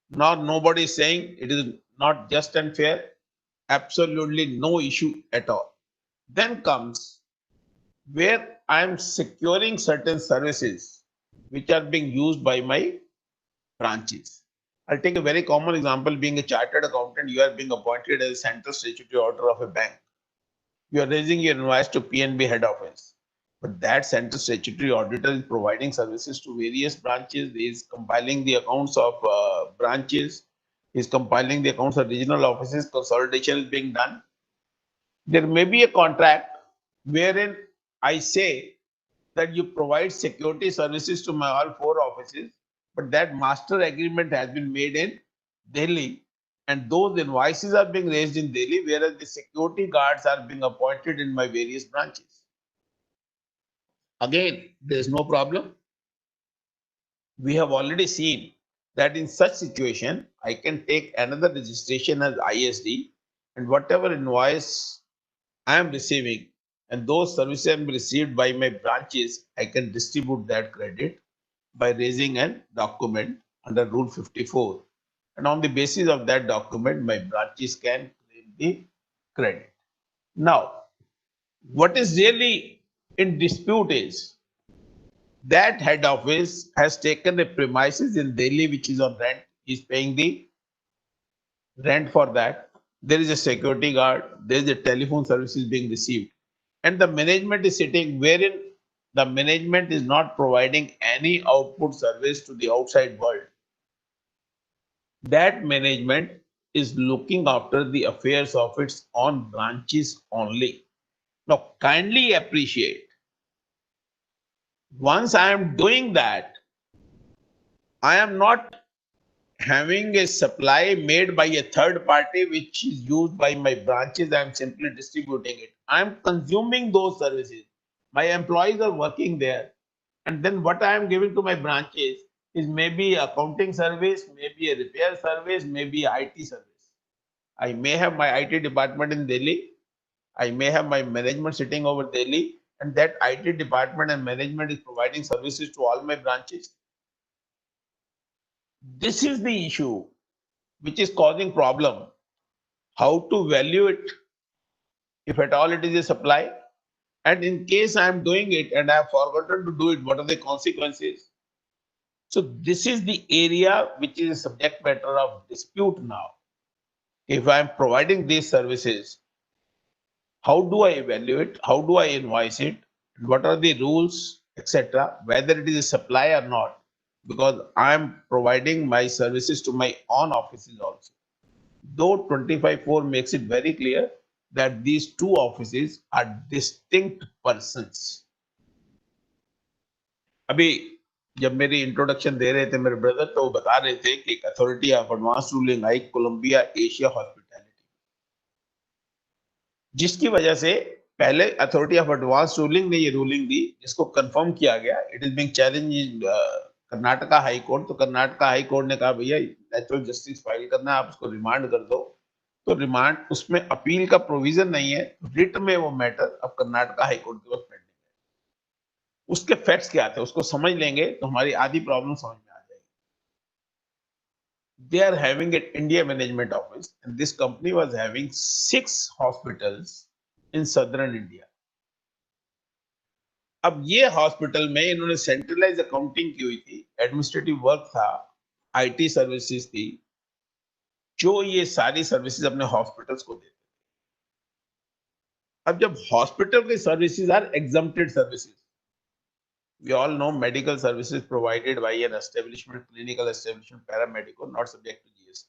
nor nobody is saying it is not just and fair. Absolutely no issue at all. Then comes where I am securing certain services which are being used by my branches. I'll take a very common example. Being a chartered accountant, you are being appointed as a central statutory auditor of a bank. You are raising your invoice to PNB head office. But that central statutory auditor is providing services to various branches, is compiling the accounts of branches, is compiling the accounts of regional offices, consolidation is being done. There may be a contract wherein I say that you provide security services to my all four offices, but that master agreement has been made in Delhi, and those invoices are being raised in Delhi, whereas the security guards are being appointed in my various branches. Again, there is no problem. We have already seen that in such situation, I can take another registration as ISD, and whatever invoice I am receiving and those services are received by my branches, I can distribute that credit by raising a document under Rule 54. And on the basis of that document, my branches can claim the credit. Now, what is really in dispute is that head office has taken a premises in Delhi which is on rent. He's paying the rent for that. There is a security guard, there is a telephone services being received. And the management is sitting wherein the management is not providing any output service to the outside world. That management is looking after the affairs of its own branches only. Now, kindly appreciate, once I am doing that, I am not having a supply made by a third party which is used by my branches. I am simply distributing it. I am consuming those services. My employees are working there. And then what I am giving to my branches is maybe accounting service, maybe a repair service, maybe IT service. I may have my IT department in Delhi. I may have my management sitting over Delhi, and that IT department and management is providing services to all my branches. This is the issue which is causing problem. How to value it, if at all it is a supply, and in case I am doing it and I have forgotten to do it, what are the consequences? So this is the area which is a subject matter of dispute now. If I am providing these services, how do I evaluate? How do I invoice it? What are the rules, etc., whether it is a supply or not? Because I am providing my services to my own offices also. Though 25(4) makes it very clear that these two offices are distinct persons. अभी जब मेरी introduction दे रहे थे मेरे brother, तो वो बता रहे थे कि एक authority of advance ruling I Columbia Asia hospitality, जिसकी वजह से पहले अथॉरिटी ऑफ एडवांस रूलिंग ने ये रूलिंग दी, जिसको कंफर्म किया गया, it is being challenge in Karnataka high court. तो कर्नाटका हाई कोर्ट ने कहा भैया नेचुरल जस्टिस फाइल करना है, आप उसको रिमांड कर दो। तो रिमांड, उसमें अपील का प्रोविजन नहीं है, रिट में वो मैटर अब कर्नाटका हाई कोर्ट के पास पेंडिंग है। उसके फैक्ट्स क्या थे उसको समझ लेंगे तो हमारी आधी प्रॉब्लम समझ में आ जाएगी। They are having an India management office, and this company was having 6 hospitals in southern India. अब ये हॉस्पिटल में इन्होंने सेंट्रलाइज अकाउंटिंग की हुई थी, एडमिनिस्ट्रेटिव वर्क था, आईटी सर्विसेज थी, जो ये सारी सर्विसेज अपने हॉस्पिटल्स को देते। अब जब हॉस्पिटल के services are exempted services, we all know medical services provided by an establishment, clinical establishment, paramedical, not subject to GST.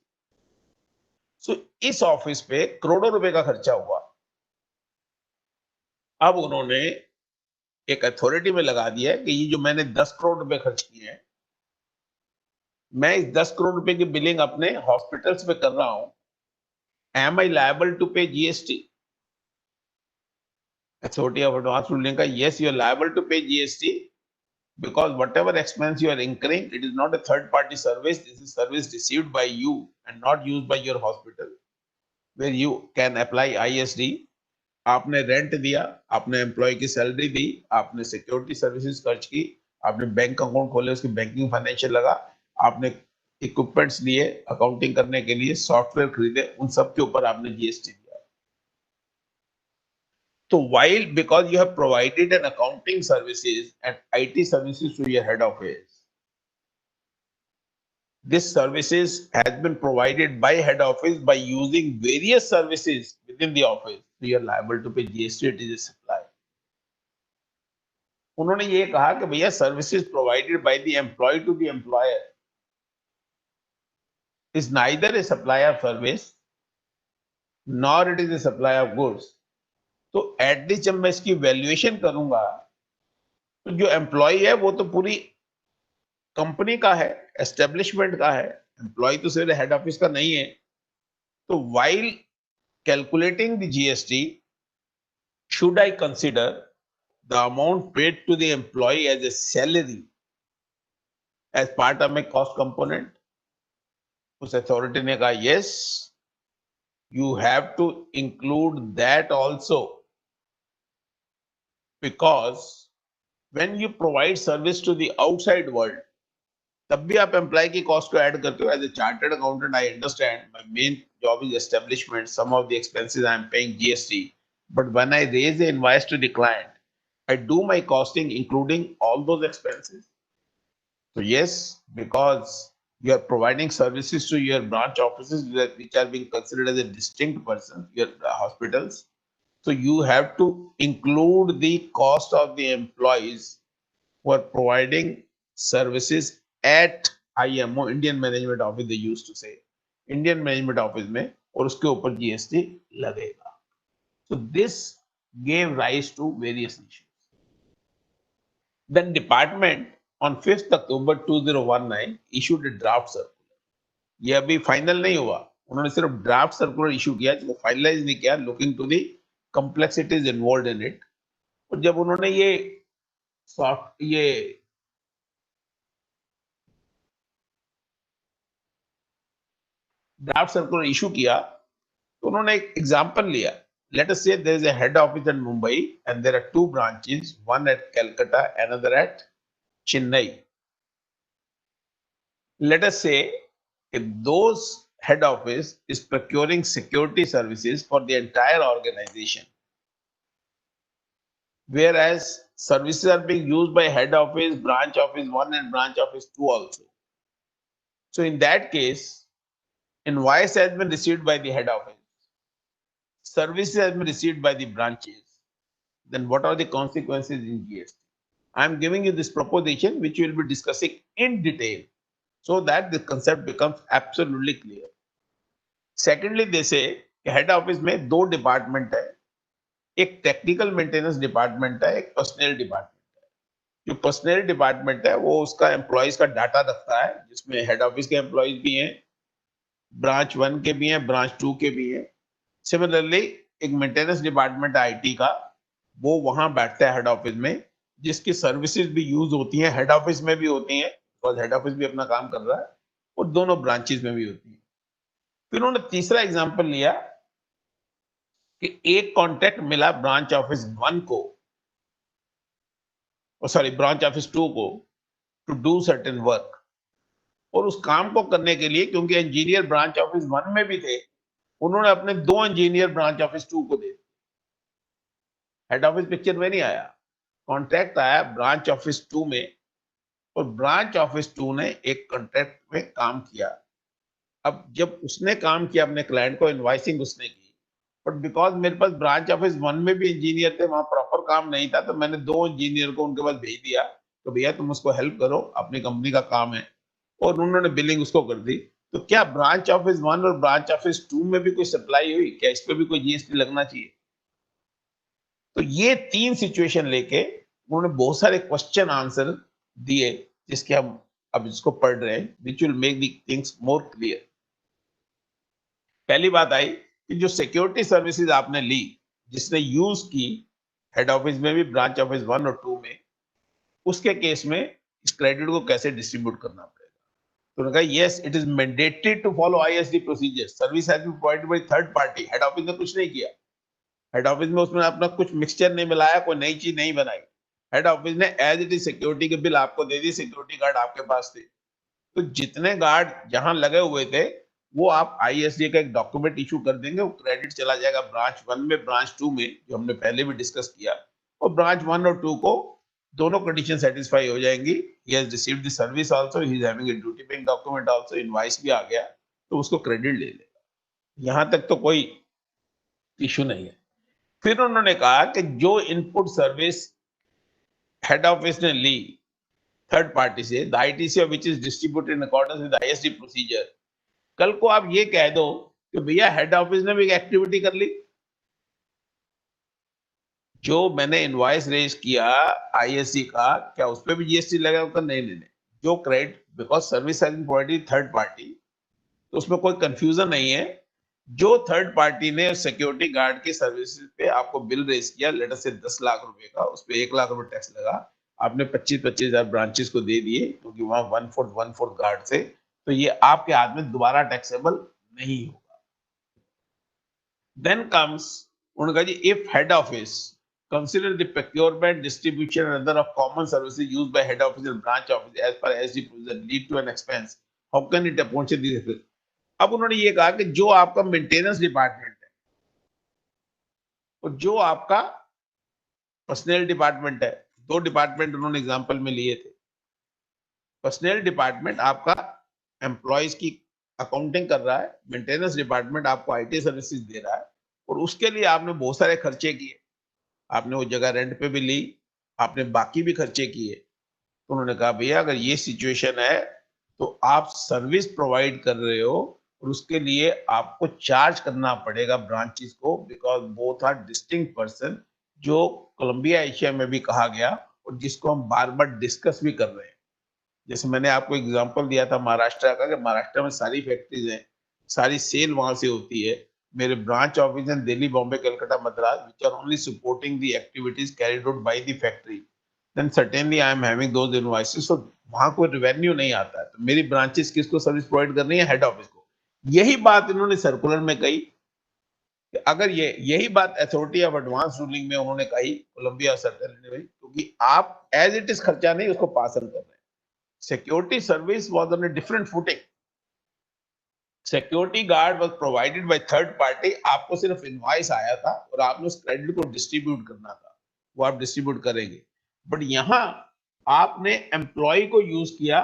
So इस ऑफिस पे करोड़ों रुपए का खर्चा हुआ। अब उन्होंने एक अथॉरिटी में लगा दिया है कि ये जो मैंने 10 करोड़ रुपए खर्च किए हैं, मैं इस 10 करोड़ रुपए की बिलिंग अपने हॉस्पिटल्स पे कर रहा हूं, am I liable to pay GST? Authority of advance ruling का, yes you are liable to pay GST, because whatever expense you are incurring, it is not a third party service. This is service received by you and not used by your hospital, where you can apply ISD. आपने rent दिया, आपने employ की salary दी, आपने security services खर्च की, आपने bank account खोले, उसकी बैंकिंग फाइनेंशियल लगा, आपने इक्विपमेंट्स लिए अकाउंटिंग करने के लिए, सॉफ्टवेयर खरीदे, उन सब के ऊपर आपने जीएसटी दिया. So while because you have provided an accounting services and IT services to your head office, this services has been provided by head office by using various services within the office. So you are liable to pay GST. It is a supply. उन्होंने ये कहा कि भैया services provided by the employee to the employer is neither a supply of service nor it is a supply of goods. तो at least जब मैं इसकी valuation करूंगा तो जो एम्प्लॉय है वो तो पूरी कंपनी का है, एस्टेब्लिशमेंट का है, एम्प्लॉय तो सिर्फ हेड ऑफिस का नहीं है. तो while calculating the GST, should I consider the amount paid to the employ as a salary as part of my cost component? उस अथॉरिटी ने कहा yes, you have to include that also, because when you provide service to the outside world, तब भी आप employ की cost को add करते हो. As a chartered accountant I understand my main job is establishment, some of the expenses I am paying GST, but when I raise the invoice to the client, I do my costing including all those expenses. So yes, because you are providing services to your branch offices which are being considered as a distinct person, your hospitals. So you have to include the cost of the employees who are providing services at IMO, Indian Management Office, they used to say. Indian Management Office में, और उसके ऊपर GST लगेगा. So this gave rise to various issues. Then department on 5th October 2019 issued a draft circular. ये अभी final नहीं हुआ, उन्होंने सिर्फ ड्राफ्ट सर्कुलर इशू किया, जिसको फाइनलाइज नहीं किया, looking to the complexities involved in it. और जब उन्होंने ये ड्राफ्ट सर्कुलर इशू किया तो उन्होंने एक एग्जांपल लिया. Let us say there is a head office in Mumbai and there are two branches, one at Calcutta, another at Chennai. Let us say if those head office is procuring security services for the entire organization, whereas services are being used by head office, branch office 1 and branch office 2 also. So in that case, invoice has been received by the head office, services has been received by the branches, then what are the consequences in GST? I am giving you this proposition which we will be discussing in detail so that the concept becomes absolutely clear. Secondly, they say head office में दो department है, एक technical maintenance department है, एक personal department है. जो personal department है वो उसका एम्प्लॉयज का डाटा रखता है, जिसमें हेड ऑफिस के एम्प्लॉयज भी हैं, ब्रांच 1 के भी हैं, ब्रांच 2 के भी हैं. सिमिलरली एक मेंटेनेंस डिपार्टमेंट आईटी का, वो वहां बैठता है हेड ऑफिस में, जिसकी सर्विसेज भी यूज होती हैं, हेड ऑफिस में भी होती हैं, बिकॉज हेड ऑफिस भी अपना काम कर रहा है, और दोनों ब्रांचेस में भी होती हैं. फिर उन्होंने तीसरा एग्जांपल लिया कि एक कॉन्ट्रैक्ट मिला ब्रांच ऑफिस 1 को, सॉरी ब्रांच ऑफिस 2 को, टू डू सर्टेन वर्क. और उस काम को करने के लिए, क्योंकि इंजीनियर ब्रांच ऑफिस 1 में भी थे, उन्होंने अपने 2 इंजीनियर ब्रांच ऑफिस 2 को दे. हेड ऑफिस पिक्चर में नहीं आया, कॉन्ट्रैक्ट आया ब्रांच ऑफिस 2 में, और ब्रांच ऑफिस 2 ने एक कॉन्ट्रैक्ट में काम किया. अब जब उसने काम किया अपने क्लाइंट को, इनवॉइसिंग उसने की, बट बिकॉज मेरे पास ब्रांच ऑफिस 1 में भी इंजीनियर थे, वहां प्रॉपर काम नहीं था, तो मैंने 2 इंजीनियर को उनके पास भेज दिया तो भैया तुम उसको हेल्प करो, अपनी कंपनी का काम है, और उन्होंने बिलिंग उसको कर दी. तो क्या ब्रांच ऑफिस 1 और ब्रांच ऑफिस 2 में भी कोई सप्लाई हुई? क्या इस पे भी कोई जीएसटी लगना चाहिए? तो ये 3 सिचुएशन लेके उन्होंने बहुत सारे क्वेश्चन आंसर दिए, जिसके हम अब इसको पढ़ रहे हैं, which will make the things more clear. पहली बात आई कि जो सिक्योरिटी सर्विसेज आपने ली, जिसने यूज की हेड ऑफिस में भी, ब्रांच ऑफिस 1 और 2 में, उसके केस में इस क्रेडिट को कैसे डिस्ट्रीब्यूट करना पड़ेगा। तो उन्होंने कहा yes it is mandated to follow ISD procedure, service has been provided by third party. Head office ने कुछ नहीं किया, हेड ऑफिस में उसमें अपना कुछ मिक्सचर नहीं मिलाया, कोई नई चीज नहीं बनाई। हेड ऑफिस ने एज इट इज सिक्योरिटी के बिल आपको दे दी, सिक्योरिटी गार्ड आपके पास थे, तो जितने गार्ड जहां लगे हुए थे वो आप आईएसडी का एक डॉक्यूमेंट इशू कर देंगे, वो क्रेडिट चला जाएगा ब्रांच 1 में, ब्रांच 2 में, जो हमने पहले भी डिस्कस किया, और ब्रांच 1 और 2 को दोनों कंडीशन सेटिस्फाई हो जाएंगी। He has received the service also, he is having a duty paying document also, invoice भी आ गया, तो उसको क्रेडिट ले लेगा। यहां तक तो कोई इशू नहीं है। फिर उन्होंने कहा कि जो इनपुट सर्विस हेड ऑफिस ने ली थर्ड पार्टी से, the ITC of which is distributed in accordance with ISD procedure, कल को आप ये कह दो कि भैया हेड ऑफिस ने भी एक एक्टिविटी कर ली, जो मैंने इनवॉइस रेज किया आईएससी का, क्या उस पर भी जीएसटी लगा? नहीं नहीं नहीं, जो credit because service has been provided third party, तो उसमें कोई कंफ्यूजन नहीं है। जो थर्ड पार्टी ने सिक्योरिटी गार्ड की सर्विसेज पे आपको बिल रेज किया, लेटर से 10 लाख रुपए का, उस पे 1 लाख रुपए टैक्स लगा, आपने 25-25 हजार ब्रांचेस को दे दिए, क्योंकि वहां 1/4 गार्ड से, तो ये आपके हाथ में दोबारा टैक्सेबल नहीं होगा। देन कम्स, उन्होंने कहा जी if head office consider the procurement, distribution and other of common services used by head office and branch office as per SD provision lead to an expense, how can it approach these? अब उन्होंने ये कहा कि जो आपका maintenance department है और जो आपका पर्सनल डिपार्टमेंट है, दो डिपार्टमेंट उन्होंने एग्जांपल में लिए थे। पर्सनल डिपार्टमेंट आपका एम्प्लॉयज की अकाउंटिंग कर रहा है, मेंटेनेंस डिपार्टमेंट आपको आईटी सर्विसेज दे रहा है, और उसके लिए आपने बहुत सारे खर्चे किए, आपने वो जगह रेंट पे भी ली, आपने बाकी भी खर्चे किए। तो उन्होंने कहा भैया अगर ये सिचुएशन है तो आप सर्विस प्रोवाइड कर रहे हो और उसके लिए आपको चार्ज करना पड़ेगा ब्रांचेस को, because both are distinct person, जो कोलंबिया एशिया में भी कहा गया और जिसको हम बार बार डिस्कस भी कर रहे हैं। जैसे मैंने आपको एग्जांपल दिया था महाराष्ट्र का, कि महाराष्ट्र में सारी फैक्ट्रीज हैं, सारी सेल वहां से होती है, मेरे branch office in Delhi, Bombay, Calcutta, Madras, which are only supporting the activities carried out by the factory, then certainly I am having those invoices, so वहां कोई रेवेन्यू नहीं आता है, तो मेरी ब्रांचेस किसको सर्विस प्रोवाइड करनी है? हेड ऑफिस को। यही बात इन्होंने सर्कुलर में कही, कि अगर यही बात अथॉरिटी ऑफ एडवांस रूलिंग में उन्होंने कही, कोलंबिया सर्कुलर ने, क्योंकि आप एज इट इज खर्चा नहीं उसको पास ऑन कर रहे हैं। Security service was on a different footing, security guard was provided by third party, आपको सिर्फ इनवॉइस आया था और आपने उस क्रेडिट को डिस्ट्रीब्यूट करना था, वो आप डिस्ट्रीब्यूट करेंगे। बट यहां आपने एम्प्लॉय को यूज किया,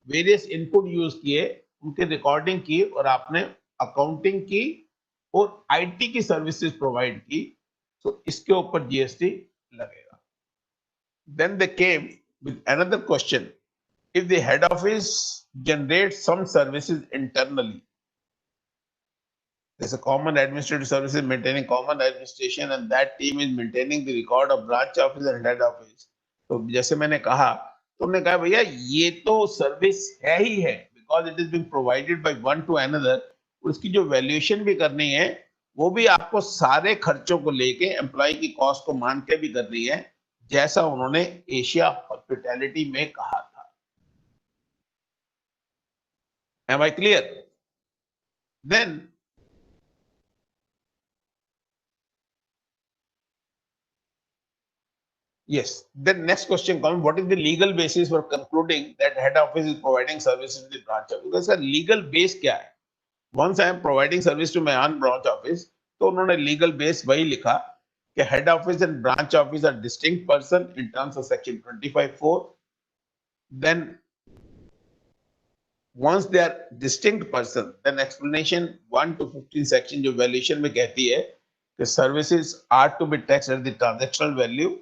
वेरियस इनपुट यूज किए, उनके रिकॉर्डिंग की, और आपने अकाउंटिंग की और आईटी की सर्विसेज प्रोवाइड की, तो इसके ऊपर जीएसटी लगेगा। Then they came with another question, if the head office generate some services internally, there's a common administrative services maintaining common administration and that team is maintaining the record of branch office and head office, तो जैसे मैंने कहा, तुमने कहा भैया ये तो service है ही है, because it is being provided by one two another, उसकी जो वैल्यूएशन भी करनी है वो भी आपको सारे खर्चों को लेके एम्प्लॉय की कॉस्ट को मान के भी करनी है, जैसा उन्होंने एशिया हॉस्पिटैलिटी में कहा था। Am I clear? Then yes, then next question comes, what is the legal basis for concluding that head office is providing services to the branch office? Because legal base क्या है? Once I am providing service to my own branch office, तो उन्होंने legal base वही लिखा कि head office and branch office are distinct person in terms of section 25(4). Then once they are distinct person, then explanation 1 to 15 section जो valuation में कहती है कि services are to be taxed at the transactional value,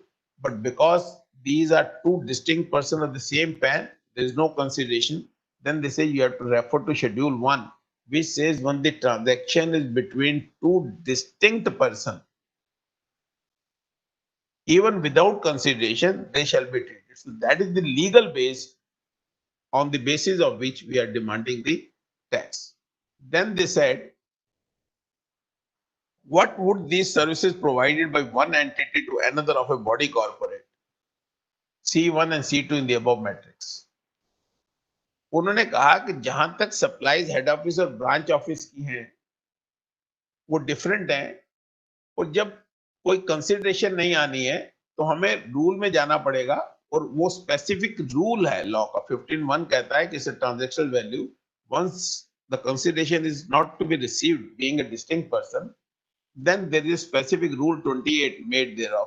but because these are two distinct persons of the same pan, there is no consideration. Then they say you have to refer to Schedule 1, which says when the transaction is between two distinct persons, even without consideration, they shall be treated. So that is the legal base on the basis of which we are demanding the tax. Then they said, what would these services provided by one entity to another of a body corporate? C1 and C2 in the above matrix. उन्होंने कहा कि जहां तक supplies head office और branch office की हैं वो different हैं, और जब कोई कंसिडरेशन नहीं आनी है तो हमें रूल में जाना पड़ेगा, और वो स्पेसिफिक रूल है लॉ का 15(1) कहता है कि transactional value once the consideration is not to be received being a distinct person, then there is a specific rule 28 made thereof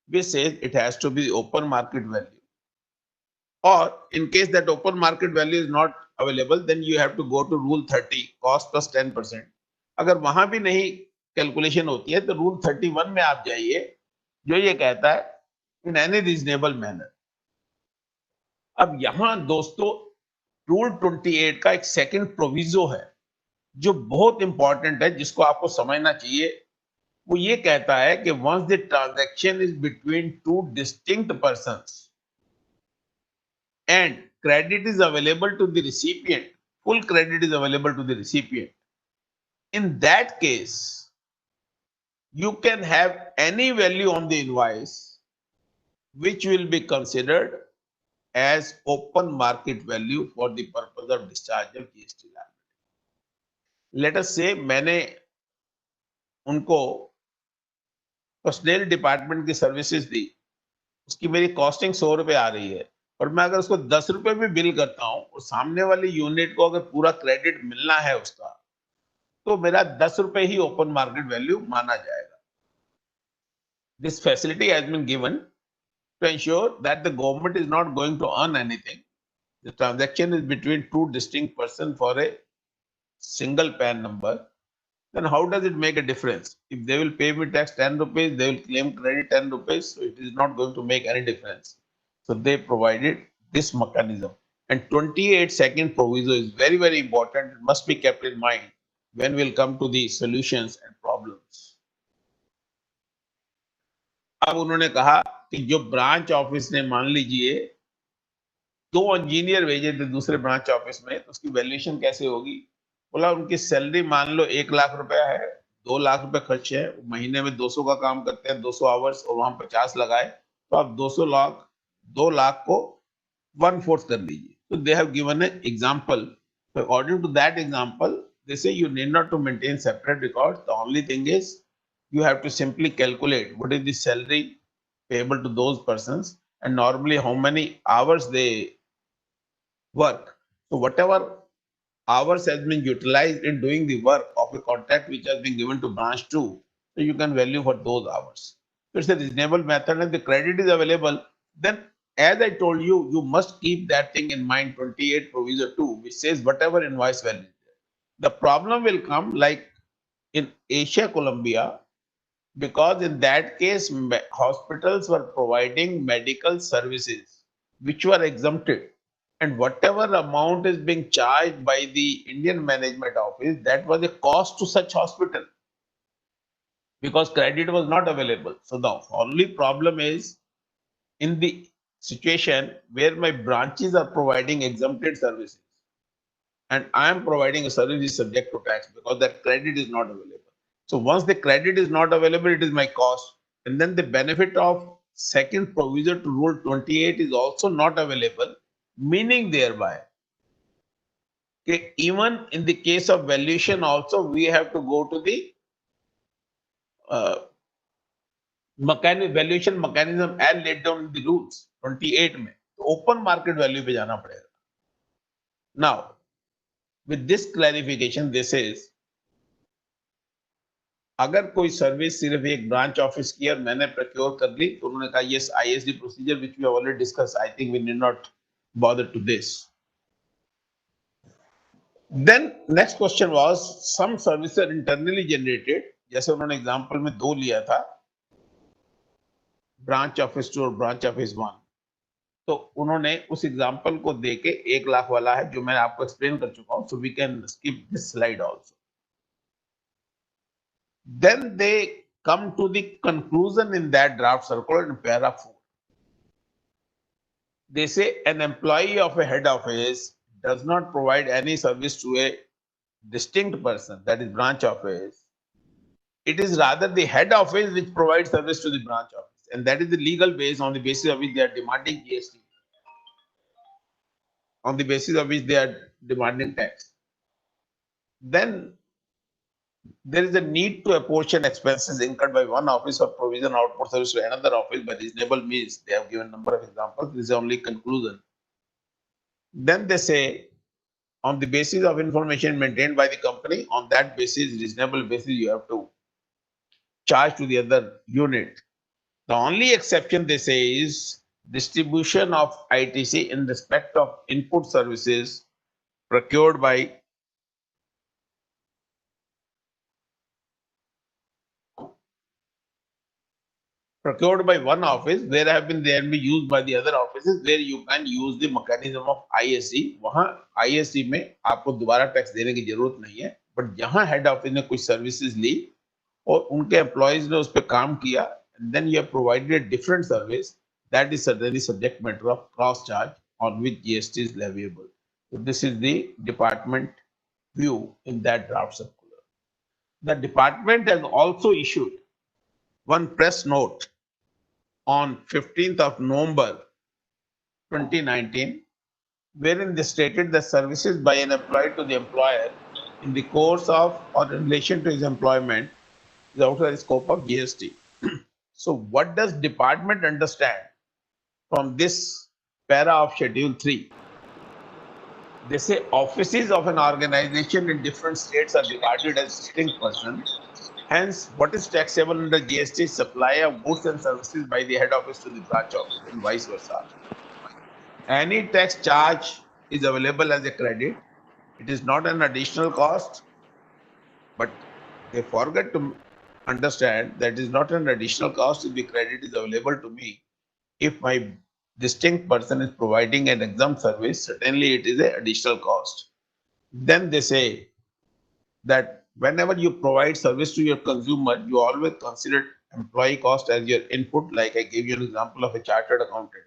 which says it has to be open market value, or in case that open market value is not available then you have to go to rule 30 cost plus 10%. अगर वहां भी नहीं calculation होती है तो rule 31 में आप जाइए जो ये कहता है इन एनी रीजनेबल मैनर. अब यहां दोस्तों रूल 28 का एक सेकंड प्रोविजो है जो बहुत इंपॉर्टेंट है, जिसको आपको समझना चाहिए. वो ये कहता है कि once the transaction is between two distinct persons and credit is available to the recipient, full credit is available to the recipient, in that case you can have any value on the invoice which will be considered as open market value for the purpose of discharge of GST liability. Let us say मैंने उनको personal department की services दी, उसकी मेरी costing 100 रुपए आ रही है, और मैं अगर उसको 10 रुपए भी बिल करता हूं और सामने वाली यूनिट को अगर पूरा क्रेडिट मिलना है उसका, तो मेरा 10 रुपए ही ओपन मार्केट वैल्यू माना जाएगा. This facility has been given to ensure that the government is not going to earn anything. The transaction is between two distinct person for a single PAN number. Then how does it make a difference? If they will pay me tax 10 rupees, they will claim credit 10 rupees, so it is not going to make any difference. So they provided this mechanism. And 28 second proviso is very, very important. It must be kept in mind when we'll come to the solutions and problems. अब उन्होंने कहा कि जो branch office ने, मान लीजिए 2 engineer भेजे थे दूसरे ब्रांच ऑफिस में, तो उसकी वैल्यूएशन कैसे होगी? बोला उनकी सैलरी मान लो 1 लाख रुपया है, 2 लाख रुपए खर्च है, महीने में 200 का काम करते हैं, 200 आवर्स, और वहां 50 लगाए, तो आप 2 लाख को 1/4 कर लीजिए. तो they have given A example. So according to that example, they say you need not to maintain separate records. The only thing is you have to simply calculate what is the salary payable to those persons and normally how many hours they work. So whatever hours has been utilized in doing the work of a contract which has been given to branch 2, so you can value for those hours. So it's a reasonable method, and the credit is available. Then, as I told you, you must keep that thing in mind. 28 proviso 2, which says whatever invoice value is there. The problem will come like in Asia Colombia, because in that case hospitals were providing medical services which were exempted, and whatever amount is being charged by the Indian Management Office, that was a cost to such hospital because credit was not available. So the only problem is in the situation where my branches are providing exempted services and I am providing a service is subject to tax because that credit is not available. So once the credit is not available, it is my cost. And then the benefit of second proviso to rule 28 is also not available, meaning thereby okay, even in the case of valuation also we have to go to the valuation mechanism as laid down in the rules 28 में, तो open market value पे जाना पड़ेगा. Now with this clarification this is, अगर कोई service सिर्फ एक branch office की और मैंने प्रोक्योर कर ली, तो उन्होंने कहा yes ISD procedure which we have already discuss, I think we need not bother to this. Then next question was some services are internally generated, जैसे उन्होंने एग्जांपल में 2 लिया था, ब्रांच ऑफिस 2 और ब्रांच ऑफिस 1. तो उन्होंने उस एग्जांपल को देके 1 लाख वाला है जो मैंने आपको एक्सप्लेन कर चुका हूं, so we can skip this slide also. Then they come to the conclusion in that draft circular in para 4. They say an employee of a head office does not provide any service to a distinct person, that is branch office. It is rather the head office which provides service to the branch office. and that is the legal base on the basis of which they are demanding GST, on the basis of which they are demanding tax. Then there is a need to apportion expenses incurred by one office or provision output service to another office by reasonable means. They have given a number of examples. This is only conclusion. Then they say, on the basis of information maintained by the company, on that basis, reasonable basis, you have to charge to the other unit. The only exception they say is distribution of ITC in respect of input services procured by one office, where have been there be used by the other offices, where you can use the mechanism of ISC. वहाँ ISC में आपको दोबारा tax देने की जरूरत नहीं है, but जहाँ हेड ऑफिस ने कुछ सर्विसेज ली और उनके एम्प्लॉयज ने उस पर काम किया, and then you have provided a different service, that is certainly subject matter of cross charge on which GST is leviable. So this is the department view in that draft circular. The department has also issued one press note on 15th of November 2019, wherein they stated that services by an employee to the employer in the course of or in relation to his employment is outside the scope of GST. So what does department understand from this para of Schedule 3? They say offices of an organization in different states are regarded as distinct persons. Hence, what is taxable under GST is supply of goods and services by the head office to the branch office and vice versa. Any tax charge is available as a credit. It is not an additional cost, but they forget to understand that it is not an additional cost if the credit is available to me. If my distinct person is providing an exempt service, certainly it is an additional cost. Then they say that whenever you provide service to your consumer, you always consider employee cost as your input, like I gave you an example of a chartered accountant.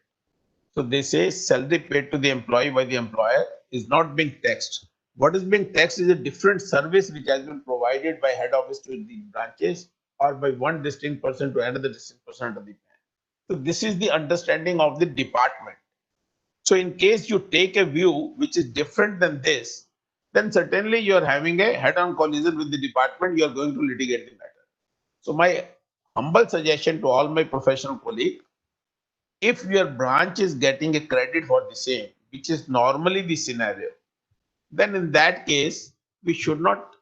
So they say salary paid to the employee by the employer is not being taxed. What is being taxed is a different service which has been provided by head office to the branches or by one distinct person to another distinct person under the plan. So this is the understanding of the department. So in case you take a view which is different than this, then certainly you are having a head-on collision with the department, you are going to litigate the matter. So my humble suggestion to all my professional colleagues, if your branch is getting a credit for the same, which is normally the scenario, then in that case, we should not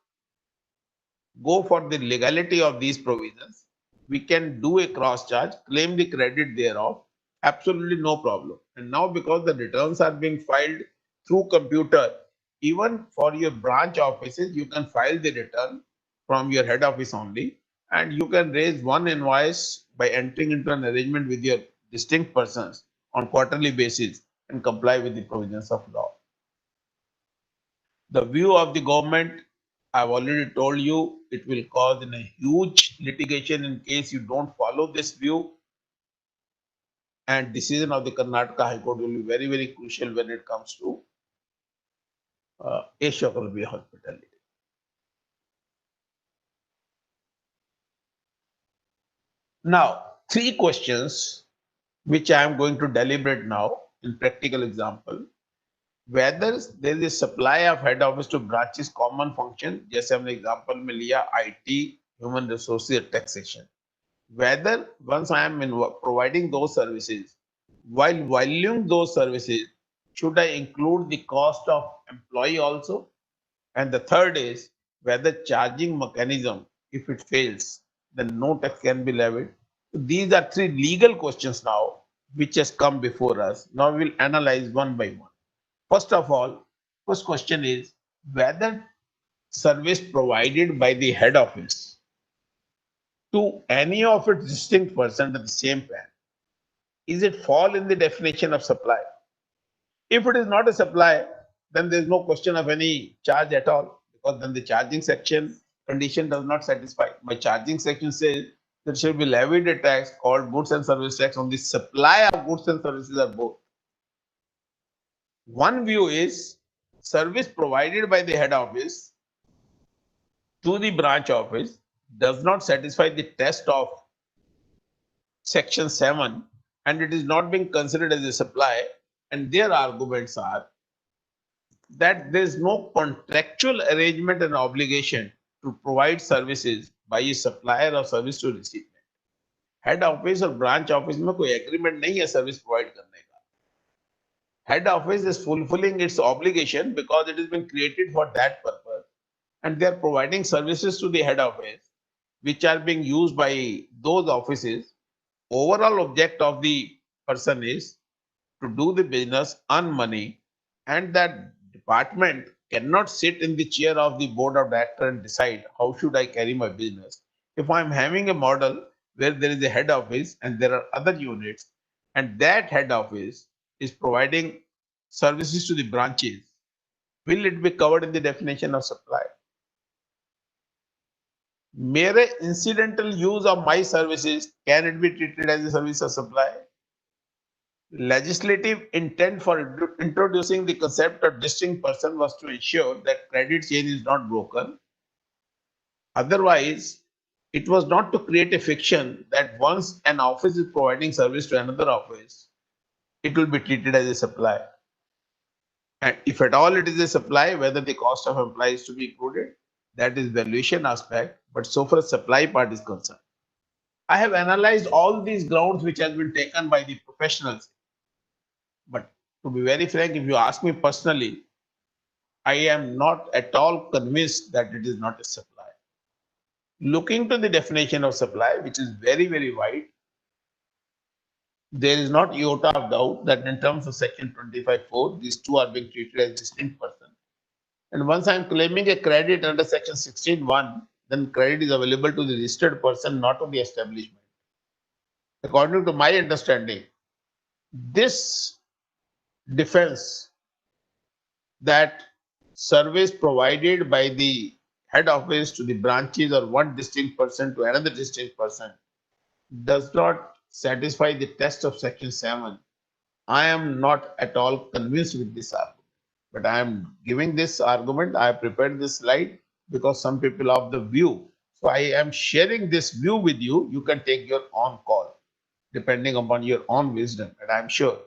go for the legality of these provisions. We can do a cross charge, claim the credit thereof, absolutely no problem. And now because the returns are being filed through computer, even for your branch offices, you can file the return from your head office only, and you can raise one invoice by entering into an arrangement with your distinct persons on quarterly basis and comply with the provisions of law. The view of the government, I've already told you, it will cause a huge litigation in case you don't follow this view. And decision of the Karnataka High Court will be very, very crucial when it comes to Ashok Rabi Hospitality. Now, three questions which I am going to deliberate now in practical example. Whether there is a supply of head office to branches common function, जैसे हमने example में लिया IT, human resources, taxation. Whether once I am providing those services, while valuing those services, should I include the cost of employee also? And the third is whether charging mechanism, if it fails, then no tax can be levied. So these are three legal questions now which has come before us. Now we will analyze one by one. First of all, first question is whether service provided by the head office to any of its distinct person at the same plan, is it fall in the definition of supply? If it is not a supply, then there is no question of any charge at all, because then the charging section condition does not satisfy. My charging section says there should be levied a tax called goods and service tax on the supply of goods and services or both. One view is service provided by the head office to the branch office does not satisfy the test of Section 7 and it is not being considered as a supply, and their arguments are that there is no contractual arrangement and obligation to provide services by a supplier of service to recipient. Head office और branch office में कोई agreement नहीं है service provide करने का. Head office is fulfilling its obligation because it is been created for that purpose and they are providing services to the head office which are being used by those offices. Overall object of the person is to do the business, earn money, and that department cannot sit in the chair of the board of director and decide how should I carry my business. If I'm having a model where there is a head office and there are other units, and that head office is providing services to the branches, will it be covered in the definition of supply? Mere incidental use of my services, can it be treated as a service or supply? Legislative intent for introducing the concept of distinct person was to ensure that credit chain is not broken. Otherwise, it was not to create a fiction that once an office is providing service to another office, it will be treated as a supply. And if at all it is a supply, whether the cost of employee is to be included, that is valuation aspect, but so far as supply part is concerned. I have analyzed all these grounds which has been taken by the professionals. But to be very frank, if you ask me personally, I am not at all convinced that it is not a supply. Looking to the definition of supply, which is very, very wide, there is not iota of doubt that in terms of section 25(4), these two are being treated as distinct persons. And once I am claiming a credit under section 16(1), then credit is available to the registered person, not to the establishment. According to my understanding, this defense that service provided by the head office to the branches or one distinct person to another distinct person does not satisfy the test of section 7. I am not at all convinced with this argument. But I am giving this argument, I have prepared this slide because some people have the view. So I am sharing this view with you. You can take your own call depending upon your own wisdom. And I'm sure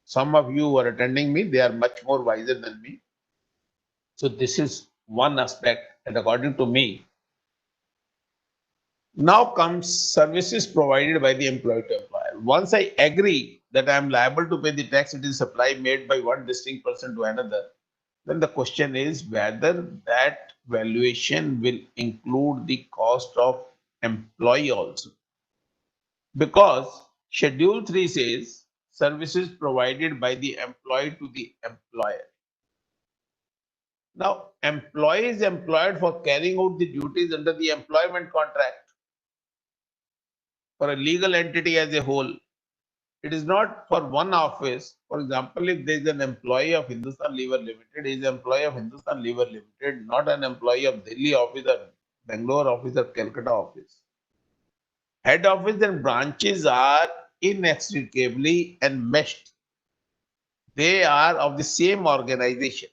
some of you who are attending me, they are much more wiser than me. So this is one aspect, and according to me, now comes services provided by the employee to employer. Once I agree that I am liable to pay the tax, it is supply made by one distinct person to another, then the question is whether that valuation will include the cost of employee also. Because Schedule 3 says services provided by the employee to the employer. Now, employee is employed for carrying out the duties under the employment contract for a legal entity as a whole. It is not for one office. For example, if there is an employee of Hindustan Lever Limited, he is an employee of Hindustan Lever Limited, not an employee of Delhi office or Bangalore office or Calcutta office. Head office and branches are inextricably enmeshed. They are of the same organization.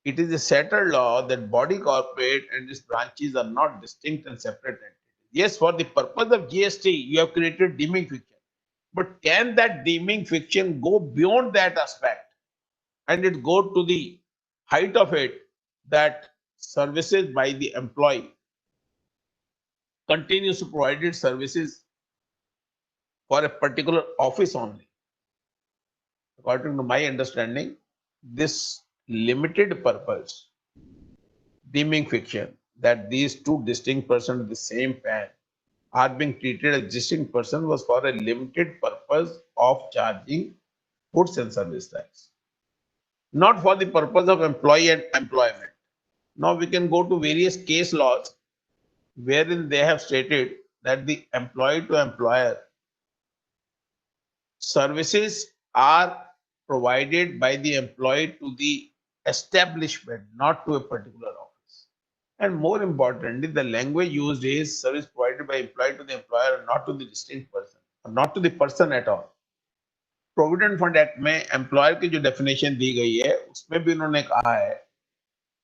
It is a settled law that body corporate and its branches are not distinct and separate entities. Yes, for the purpose of GST, you have created deeming fiction. But can that deeming fiction go beyond that aspect and it go to the height of it that services by the employee continues to provide its services for a particular office only? According to my understanding, this limited purpose deeming fiction that these two distinct persons of the same pan are being treated as distinct person was for a limited purpose of charging goods and service tax, not for the purpose of employee and employment. Now we can go to various case laws wherein they have stated that the employee to employer services are provided by the employee to the establishment, not to a particular office. And more importantly, the language used is service provided by employee to the employer, not to the distinct person, or not to the person at all. Provident fund act में employer की जो definition दी गई है उसमें भी उन्होंने कहा है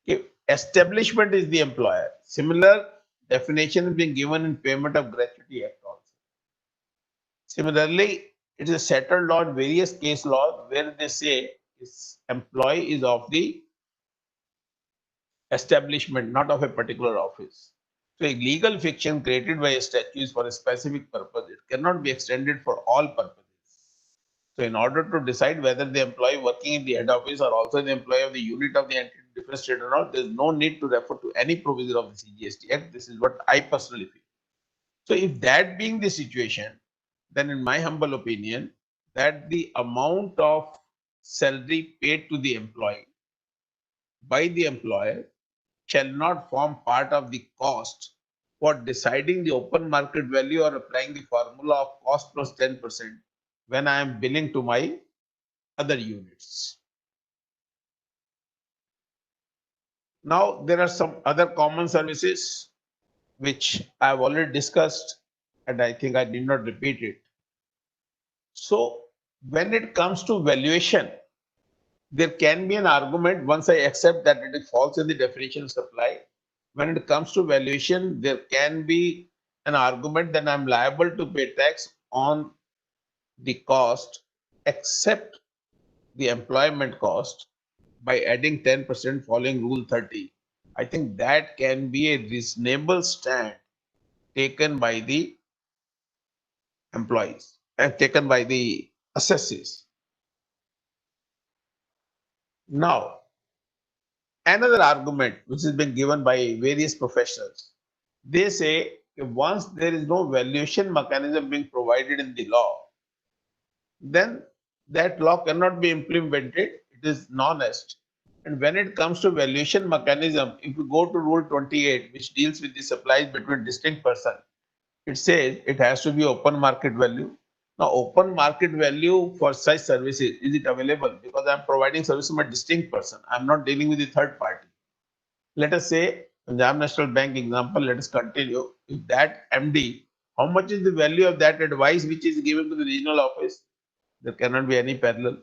कि establishment is the employer. Similar definition is being given in payment of gratuity act also. Similarly, it is settled on various case laws where they say this employee is of the establishment, not of a particular office. So a legal fiction created by a statute is for a specific purpose. It cannot be extended for all purposes. So in order to decide whether the employee working in the head office or also the employee of the unit of the entity different state or not, there is no need to refer to any provision of the CGST Act. This is what I personally feel. So if that being the situation, then in my humble opinion, that the amount of salary paid to the employee by the employer shall not form part of the cost for deciding the open market value or applying the formula of cost plus 10% when I am billing to my other units. Now, there are some other common services which I have already discussed, and I think I did not repeat it. So, when it comes to valuation, there can be an argument once I accept that it falls in the definition of supply. When it comes to valuation, there can be an argument that I'm liable to pay tax on the cost except the employment cost by adding 10% following Rule 30. I think that can be a reasonable stand taken by the employees and taken by the assessees. Now, another argument which has been given by various professionals, they say if once there is no valuation mechanism being provided in the law, then that law cannot be implemented. It is non-est. And when it comes to valuation mechanism, if you go to Rule 28, which deals with the supplies between distinct persons, it says it has to be open market value. Now, open market value for such services, is it available? Because I'm providing service to my distinct person. I'm not dealing with the third party. Let us say, Punjab National Bank example, let us continue. If that MD, how much is the value of that advice which is given to the regional office? There cannot be any parallel.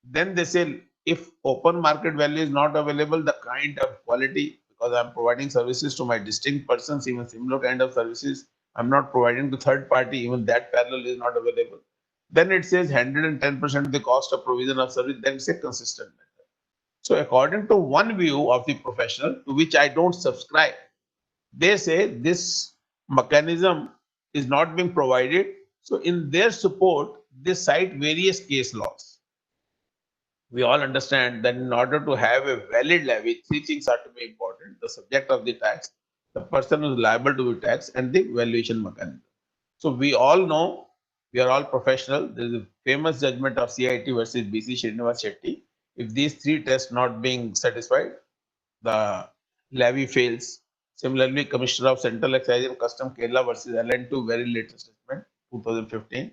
Then they say, if open market value is not available, the kind of quality, because I'm providing services to my distinct persons, even similar kind of services, I'm not providing to third party, even that parallel is not available. Then it says 110% of the cost of provision of service, then it's a consistent method. So according to one view of the professional, to which I don't subscribe, they say this mechanism is not being provided. So in their support, they cite various case laws. We all understand that in order to have a valid levy, three things are to be important: the subject of the tax, the person who is liable to be taxed, and the valuation mechanism. So we all know, we are all professional. There is a famous judgment of CIT versus BC Srinivas Shetty. If these three tests not being satisfied, the levy fails. Similarly, Commissioner of Central Excise and Custom Kerala versus LN2, very latest judgment, 2015.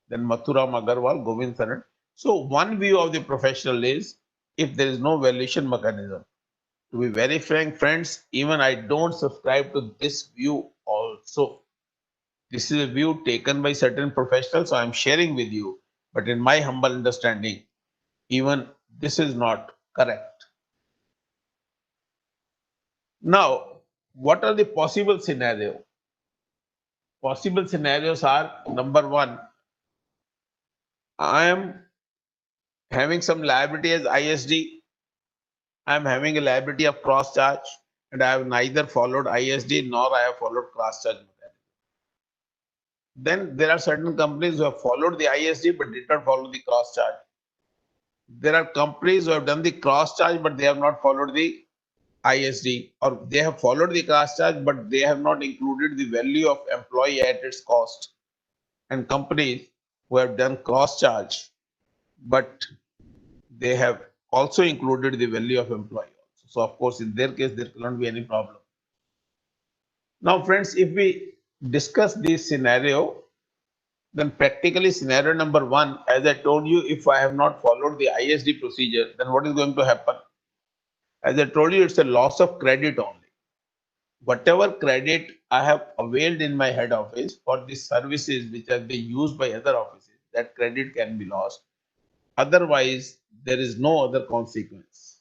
Then Mathuram Agarwal, Govind Saran. So one view of the professional is, if there is no valuation mechanism, to be very frank, friends, even I don't subscribe to this view also. This is a view taken by certain professionals, so I'm sharing with you. But in my humble understanding, even this is not correct. Now, what are the possible scenarios? Possible scenarios are, number one, I am having some liability as ISD. I am having a liability of cross charge, and I have neither followed ISD nor I have followed cross charge mechanism. Then there are certain companies who have followed the ISD but did not follow the cross charge. There are companies who have done the cross charge but they have not followed the ISD, or they have followed the cross charge but they have not included the value of employee at its cost. And companies who have done cross charge but they have also included the value of employee. So of course, in their case, there cannot be any problem. Now, friends, if we discuss this scenario, then practically scenario number one, as I told you, if I have not followed the ISD procedure, then what is going to happen? As I told you, it's a loss of credit only. Whatever credit I have availed in my head office for the services which have been used by other offices, that credit can be lost. Otherwise, there is no other consequence.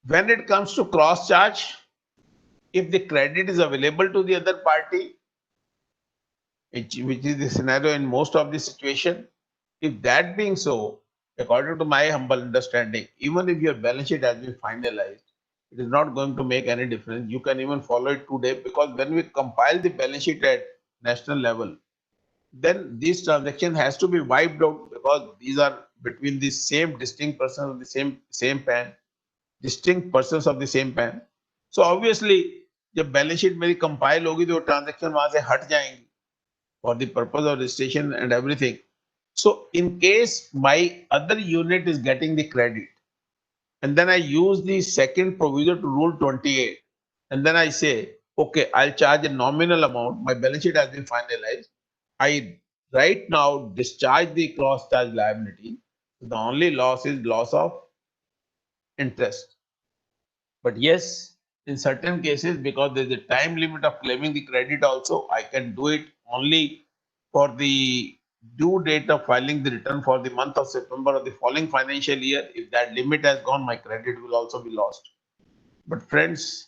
When it comes to cross charge, if the credit is available to the other party, which is the scenario in most of the situation. If that being so, according to my humble understanding, even if your balance sheet has been finalized, it is not going to make any difference. You can even follow it today, because when we compile the balance sheet at national level, then this transaction has to be wiped out, because these are between the same distinct persons of the same PAN, distinct persons of the same PAN. So obviously जब balance sheet मेरी compile होगी तो transaction वहां से हट जाएंगी for the purpose of registration and everything. So in case my other unit is getting the credit, and then I use the second provision to rule 28, and then I say, okay, I'll charge a nominal amount. My balance sheet has been finalized. I right now discharge the cross charge liability. The only loss is loss of interest. But yes, in certain cases, because there's a time limit of claiming the credit also, I can do it only for the due date of filing the return for the month of September of the following financial year. If that limit has gone, my credit will also be lost. But friends,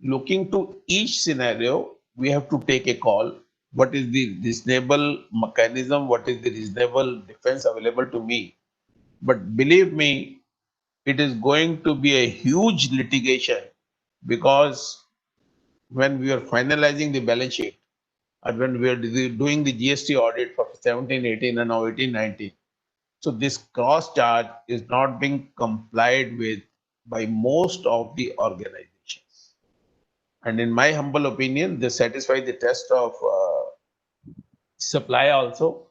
looking to each scenario, we have to take a call. What is the reasonable mechanism? What is the reasonable defense available to me? But believe me, it is going to be a huge litigation, because when we are finalizing the balance sheet, or when we are doing the GST audit for 17, 18, and now 18, 19, so this cross charge is not being complied with by most of the organizations. And in my humble opinion, they satisfy the test of supply also.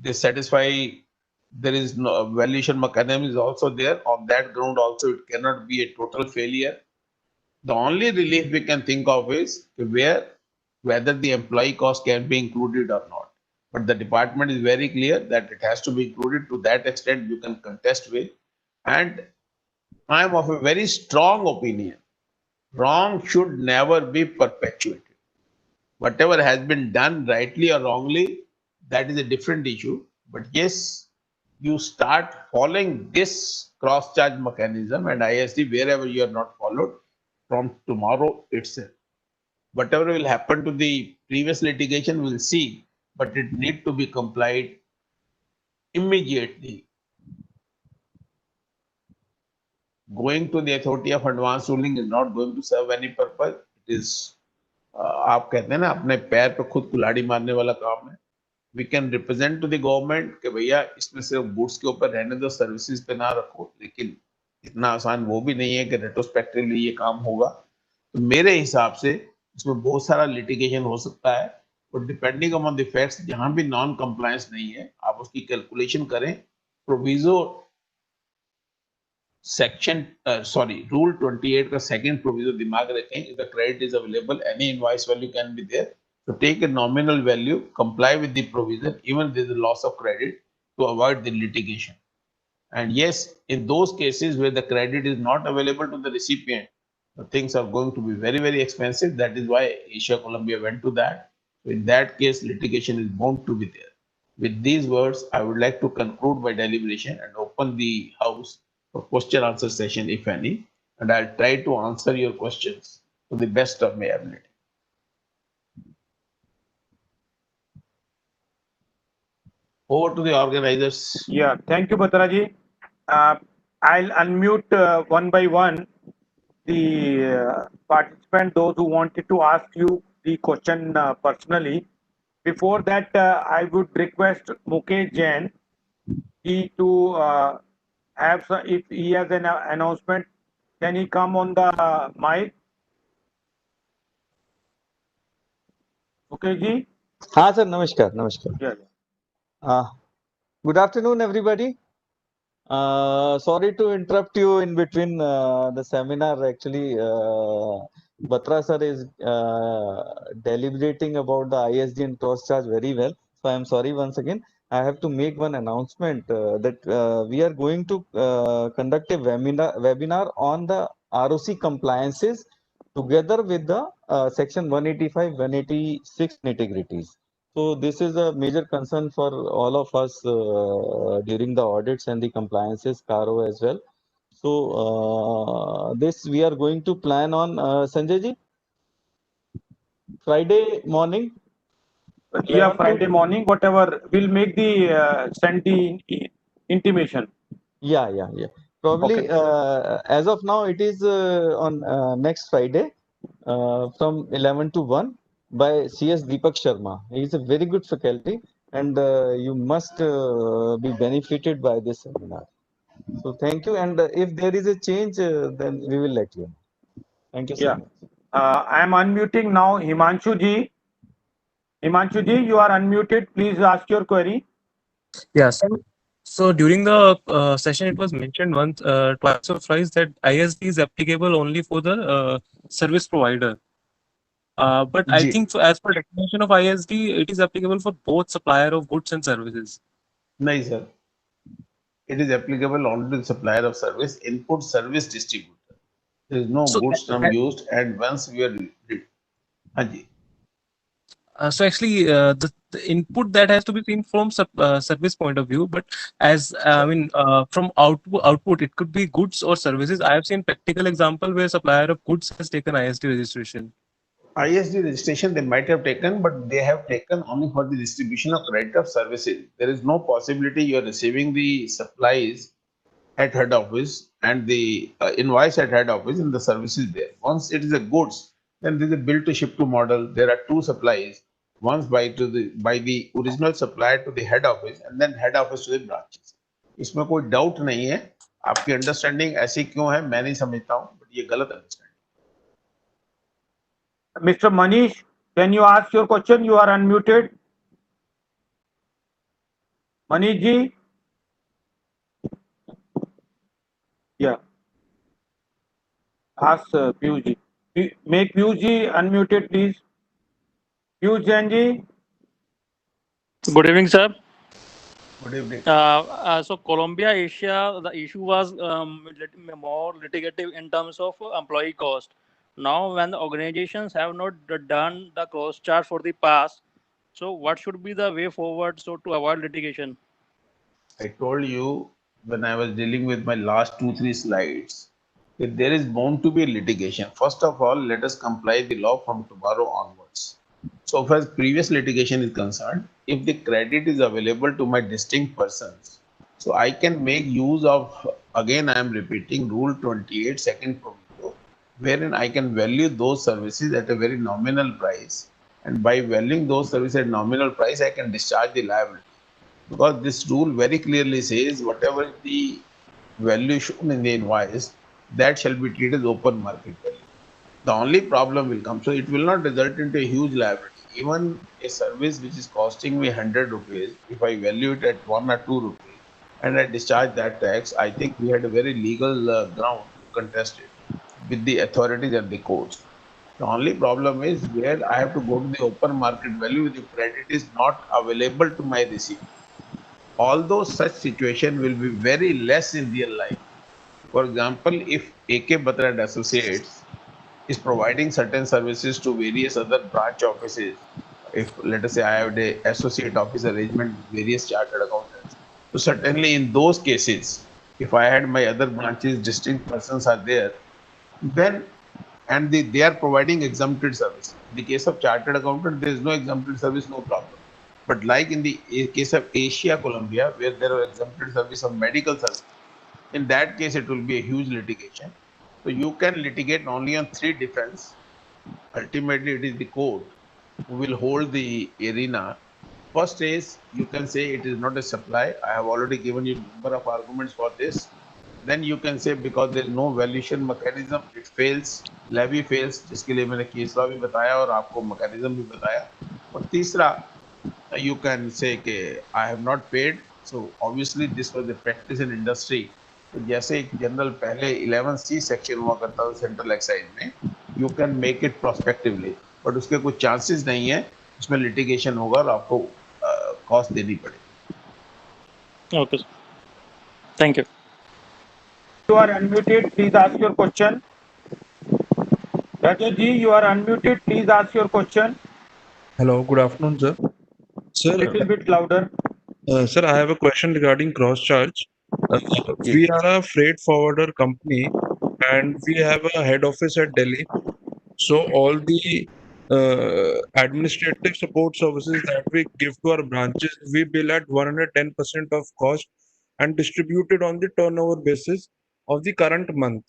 They satisfy, there is no valuation mechanism is also there. On that ground also, it cannot be a total failure. The only relief we can think of is whether the employee cost can be included or not. But the department is very clear that it has to be included. To that extent, you can contest with. And I am of a very strong opinion. Wrong should never be perpetuated. Whatever has been done rightly or wrongly, that is a different issue. But yes, you start following this cross charge mechanism and ISD wherever you are not followed from tomorrow itself. Whatever will happen to the previous litigation, we'll see, but it need to be complied immediately. Going to the authority of advance ruling is not going to serve any purpose. It is आप कहते हैं ना अपने पैर पे खुद कुल्हाड़ी मारने वाला काम है. We can represent to the government कि भैया इसमें सिर्फ गुड्स के ऊपर रहने दो, सर्विसेज पे ना रखो. लेकिन इतना आसान वो भी नहीं है कि रेट्रोस्पेक्टिवली ये काम होगा. तो मेरे हिसाब से इसमें बहुत सारा लिटिगेशन हो सकता है, और डिपेंडिंग अपॉन द फैक्ट्स, जहां भी नॉन कंप्लायंस नहीं है, आप उसकी कैलकुलेशन करें. प्रोविजो सेक्शन रूल 28 का सेकंड प्रोविजो दिमाग रखें. If the credit is available, any invoice value can be there. So take a nominal value, comply with the provision, even there is a loss of credit, to avoid the litigation. And yes, in those cases where the credit is not available to the recipient, the things are going to be very, very expensive. That is why Asia Columbia went to that. So in that case, litigation is bound to be there. With these words, I would like to conclude my deliberation and open the house for question answer session, if any, and I'll try to answer your questions to the best of my ability. Over to the organizers. Yeah, thank you, Batraji. I'll unmute one by one the participant, those who wanted to ask you the question personally. Before that, I would request Mukesh Jain to have some, if he has an announcement, can he come on the mic? Mukesh ji? हाँ sir, नमस्कार नमस्कार. Yeah. Good afternoon everybody. Sorry to interrupt you in between the seminar. Actually, Batra sir is deliberating about the ISD and cross charge very well. So I am sorry once again. I have to make one announcement that we are going to conduct a webinar on the ROC compliances together with the section 185, 186 nitty-gritties. So this is a major concern for all of us during the audits and the compliances, Caro as well. So this we are going to plan on Sanjay ji, Friday morning. Yeah, Friday morning, whatever, we'll make the send the intimation. Yeah. Probably as of now, it is on next Friday from 11 to 1 by CS Deepak Sharma. He is a very good faculty, and you must be benefited by this seminar. So thank you. And if there is a change, then we will let you know. Thank you so Yeah. much. I am unmuting now. Himanshu ji. Himanshu ji, you are unmuted. Please ask your query. Yeah, so during the session, it was mentioned once, twice or thrice that ISD is applicable only for the service provider. But I जी think as per definition of ISD, it is applicable for both supplier of goods and services. नहीं sir, it is applicable only to the supplier of service, input service distributor. There is no So, goods term used, and once we are हाँ जी so actually, the input that has to be seen from service point of view, but as I mean, from output, it could be goods or services. I have seen practical example where supplier of goods has taken ISD registration. ISD registration they might have taken, but they have taken only for the distribution of credit of services. There is no possibility you are receiving the supplies at head office and the invoice at head office and the services there. Once it is a goods, then there is a bill to ship to model. There are two supplies. Once by the original supplier to the head office and then head office to the branches. इसमें कोई doubt नहीं है. आपकी understanding ऐसी क्यों है मैं नहीं समझता हूँ, बट ये गलत understanding. Mr. Manish, can you ask your question? You are unmuted. Manish ji. Yeah. Ask Piyush ji. Make Piyush ji unmuted, please. Piyush Jain ji. Good evening, sir. Good evening. So Colombia Asia, the issue was more litigative in terms of employee cost. Now, when the organizations have not done the cross charge for the past, so what should be the way forward so to avoid litigation? I told you when I was dealing with my last 2-3 slides that there is bound to be litigation. First of all, let us comply the law from tomorrow onwards. So far as previous litigation is concerned, if the credit is available to my distinct persons, so I can make use of, again I am repeating, Rule 28 second proviso, wherein I can value those services at a very nominal price, and by valuing those services at nominal price, I can discharge the liability. Because this rule very clearly says whatever the value shown in the invoice, that shall be treated as open market value. The only problem will come, so it will not result into a huge liability. Even a service which is costing me 100 rupees, if I value it at 1 or 2 rupees and I discharge that tax, I think we had a very legal ground to contest it with the authorities and the courts. The only problem is where I have to go to the open market value if credit is not available to my receipt. Although such situation will be very less in real life. For example, if AK Batra and Associates is providing certain services to various other branch offices, if let us say I have the associate office arrangement with various chartered accountants, so certainly in those cases, if I had my other branches, distinct persons are there, then and they are providing exempted service. In the case of chartered accountant, there is no exempted service, no problem. But like in the case of Asia Colombia, where there are exempted service of medical service, in that case it will be a huge litigation. So you can litigate only on three defense. Ultimately, it is the court who will hold the arena. First is you can say it is not a supply. I have already given you a number of arguments for this. Then you can say because there is no valuation mechanism, it fails, levy fails, जिसके लिए मैंने case law भी बताया और आपको mechanism भी बताया. और तीसरा you can say कि I have not paid. So obviously this was the practice in industry. तो जैसे एक जनरल पहले 11C सेक्शन हुआ करता था सेंट्रल एक्साइज में, you can make it prospectively, but उसके कुछ चांसेस नहीं है, उसमें लिटिगेशन होगा और आपको कॉस्ट देनी पड़ेगी. Okay, sir. Thank you. You are unmuted. Please ask your question. Rajat ji, you are unmuted. Please ask your question. Hello, good afternoon, sir. Sir, Little bit louder. sir, I have a question regarding cross charge. We are a freight forwarder company and we have a head office at Delhi. So all the administrative support services that we give to our branches, we bill at 110% of cost and distribute it on the turnover basis of the current month.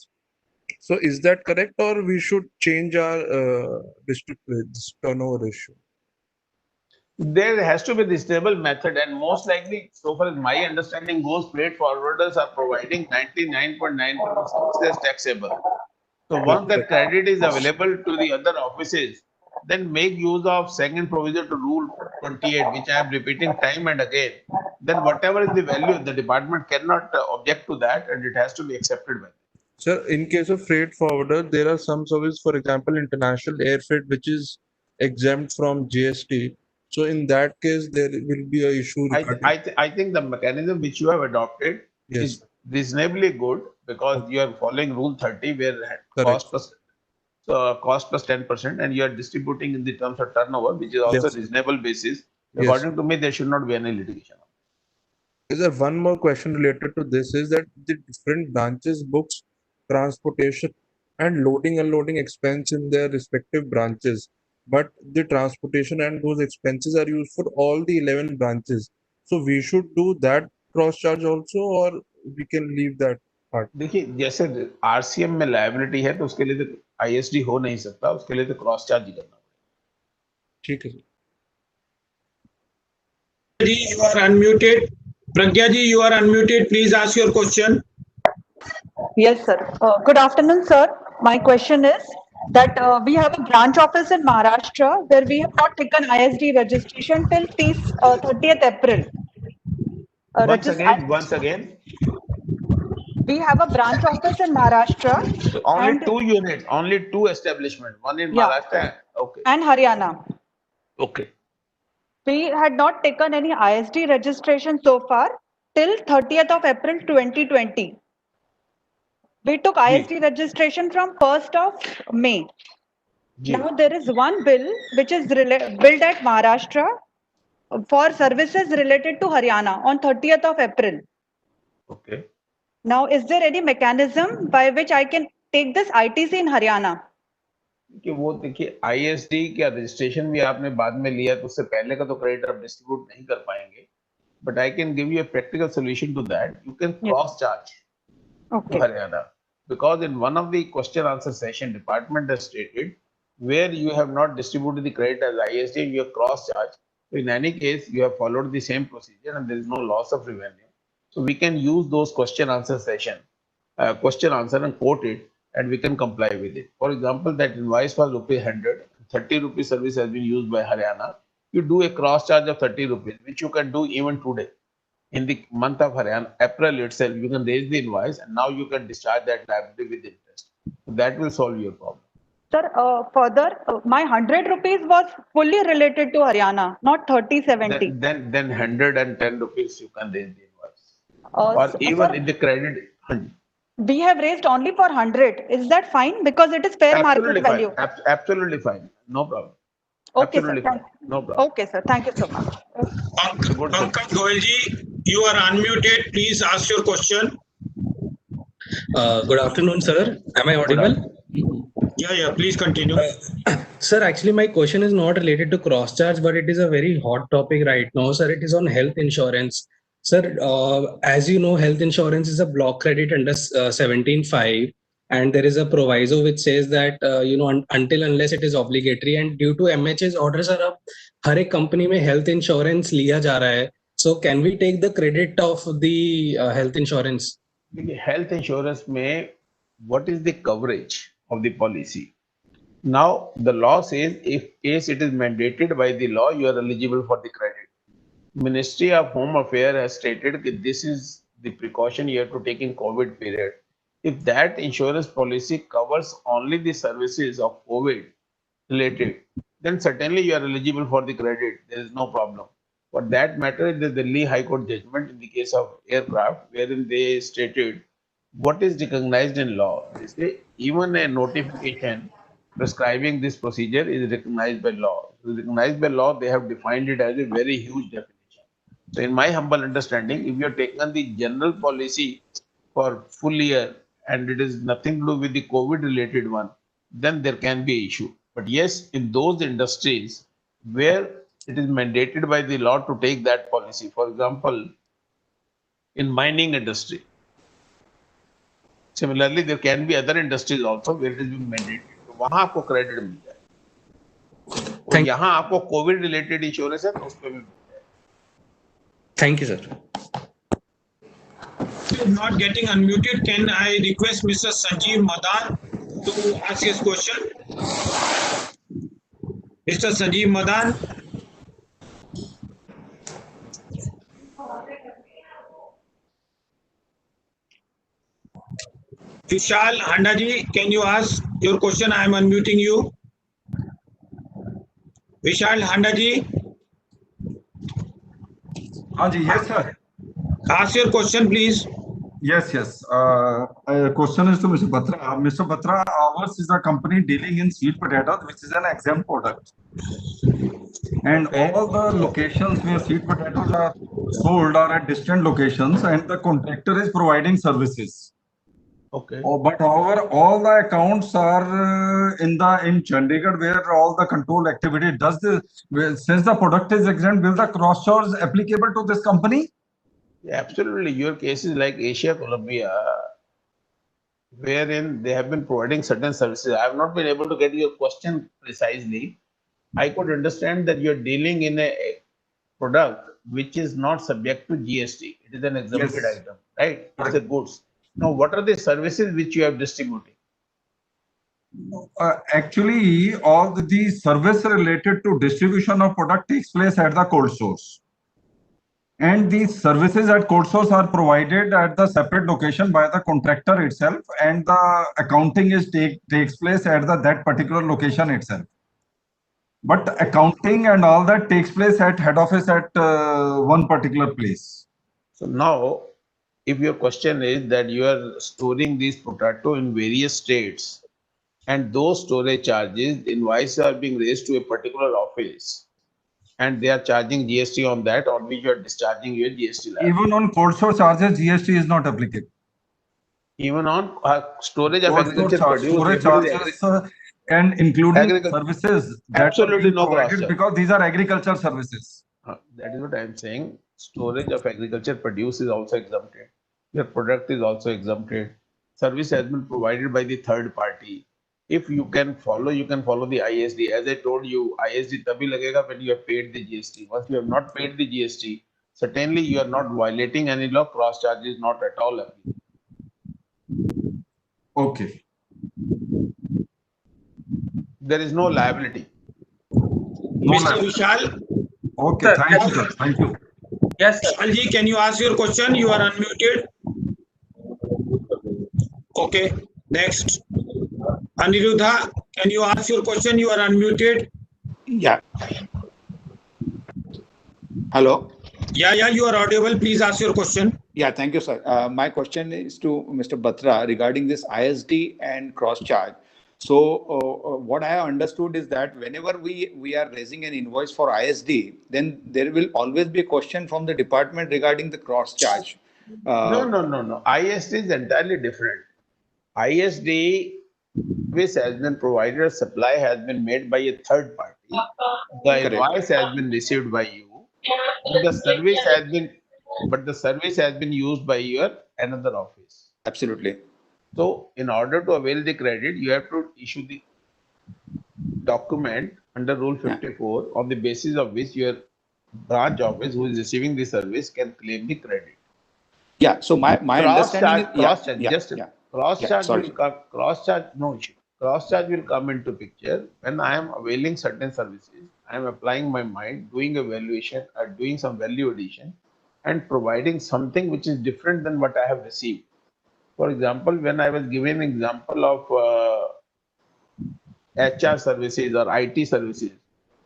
So is that correct, or we should change our this turnover ratio? There has to be the stable method, and most likely, so far as my understanding goes, freight forwarders are providing 99.9% as taxable. So once that credit is available to the other offices, then make use of second provision to Rule 28, which I am repeating time and again. Then whatever is the value, the department cannot object to that, and it has to be accepted by them. Sir, in case of freight forwarder, there are some services, for example, international air freight, which is exempt from GST. So in that case, there will be a issue regarding. I think the mechanism which you have adopted Yes, is reasonably good because you are following Rule 30, where correct. cost plus 10%, and you are distributing in the terms of turnover, which is also Yes. reasonable basis. Yes. According to me, there should not be any litigation. Is there one more question related to this? Is that the different branches books transportation and loading unloading expense in their respective branches, but the transportation and those expenses are used for all the 11 branches. So we should do that cross charge also, or we can leave that part. देखिए जैसे RCM में liability है तो उसके लिए तो ISD हो नहीं सकता, उसके लिए तो क्रॉस चार्ज ही करना पड़ेगा। ठीक है sir. Ji, you are unmuted. Pragya ji, you are unmuted. Please ask your question. Yes, sir. Good afternoon, sir. My question is that we have a branch office in Maharashtra where we have not taken ISD registration till 30th April. Once again. We have a branch office in Maharashtra. Only and, 2 units, only 2 establishments, one in Maharashtra. Okay. And Haryana. Okay. We had not taken any ISD registration so far till 30th of April 2020. We took ISD registration from 1st of May. Now there is one bill which is billed at Maharashtra for services related to Haryana on 30th of April. Okay. Now, is there any mechanism by which I can take this ITC in Haryana? कि वो देखिए ISD का registration भी आपने बाद में लिया तो उससे पहले का तो क्रेडिट आप डिस्ट्रीब्यूट नहीं कर पाएंगे, but I can give you a practical solution to that. You can cross charge to Haryana because in one of the question answer session department has stated where you have not distributed the credit as ISD, you have cross charge. So in any case you have followed the same procedure and there is no loss of revenue. So we can use those question answer session, question answer and quote it, and we can comply with it. For example, that invoice was ₹100, 30 rupees service has been used by Haryana. You do a cross charge of 30 rupees, which you can do even today. In the month of Haryana, April itself, you can raise the invoice and now you can discharge that liability with interest. So that will solve your problem. Sir, further, my 100 rupees was fully related to Haryana, not 30/70. Then 110 rupees you can raise the invoice. Or even in the credit. We have raised only for 100. Is that fine? Because it is fair market value. Absolutely fine. No problem. Okay, Absolutely sir. fine. No problem. Okay, sir. Thank you so much. Pankaj Goyal ji, you are unmuted. Please ask your question. Good afternoon, sir. Am I audible? Yeah. Please continue. Sir, actually, my question is not related to cross charge, but it is a very hot topic right now, sir. It is on health insurance. Sir, as you know, health insurance is a block credit under 17(5), and there is a proviso which says that until unless it is obligatory, and due to MHA's orders are up, हर एक company में health insurance लिया जा रहा है. So can we take the credit of the health insurance? Health insurance में what is the coverage of the policy? Now the law says if case it is mandated by the law, you are eligible for the credit. Ministry of Home Affairs has stated that this is the precaution you have to take in COVID period. If that insurance policy covers only the services of COVID related, then certainly you are eligible for the credit. There is no problem. For that matter, the Delhi High Court judgment in the case of aircraft, wherein they stated what is recognized in law. They say even a notification prescribing this procedure is recognized by law. So recognized by law, they have defined it as a very huge definition. So in my humble understanding, if you have taken the general policy for full year and it is nothing to do with the COVID related one, then there can be issue. But yes, in those industries where it is mandated by the law to take that policy, for example, in mining industry. Similarly, there can be other industries also where it is being mandated. तो वहां आपको credit मिल जाए और यहाँ आपको Covid related insurance है तो उस पर भी मिल जाए. Thank you, sir. Is not getting unmuted. Can I request Mr. Sanjeev Madan to ask his question? Mr. Sanjeev Madan. Vishal Handaji, can you ask your question? I am unmuting you. Vishal Handaji. Yes, sir. Ask your question, please. Yes. Question is to Mr. Batra. Mr. Batra, ours is a company dealing in sweet potatoes, which is an exempt product. And all the locations where sweet potatoes are sold are at distant locations, and the contractor is providing services. Okay. But however, all the accounts are in Chandigarh, where all the control activity does since the product is exempt, will the cross charge applicable to this company? Yeah, absolutely. Your case is like Asia Colombia, wherein they have been providing certain services. I have not been able to get your question precisely. I could understand that you're dealing in a product which is not subject to GST. It is an exempted Yes. item, right? It's a goods. Now, what are the services which you have distributing? Actually, all the service related to distribution of product takes place at the cold source. And these services at cold source are provided at the separate location by the contractor itself, and the accounting takes place at that particular location itself. But accounting and all that takes place at head office at one particular place. So now, if your question is that you are storing these potato in various states, and those storage charges, invoices are being raised to a particular office, and they are charging GST on that, on which you are discharging your GST liability. Even on cold store charges, GST is not applicable. Even on storage of Cold agriculture store produce, storage charges and including services that absolutely are no provided cross charge. because these are agricultural services. That is what I am saying. Storage of agriculture produce is also exempted. Your product is also exempted. Service has been provided by the third party. If you can follow the ISD. As I told you, ISD tabhi lagega when you have paid the GST. Once you have not paid the GST, certainly you are not violating any law. Cross charge is not at all applicable. Okay. There is no liability. Mr. Vishal. Okay, Sir, thank you, sir. Thank you. Yes, Alji, can you ask your question? You are unmuted. Okay, next. Aniruddha, can you ask your question? You are unmuted. Yeah. Hello. Yeah, you are audible. Please ask your question. Yeah, thank you, sir. My question is to Mr. Batra regarding this ISD and cross charge. So what I have understood is that whenever we are raising an invoice for ISD, then there will always be a question from the department regarding the cross charge. No. ISD is entirely different. ISD service has been provided, supply has been made by a third party. The invoice has been received by you. But the service has been used by your another office. Absolutely. So, in order to avail the credit, you have to issue the document under Rule 54 on the basis of which your branch office who is receiving the service can claim the credit. Yeah. So my understanding Cross charge will come into picture when I am availing certain services. I am applying my mind, doing evaluation, or doing some value addition, and providing something which is different than what I have received. For example, when I was given an example of HR services or IT services,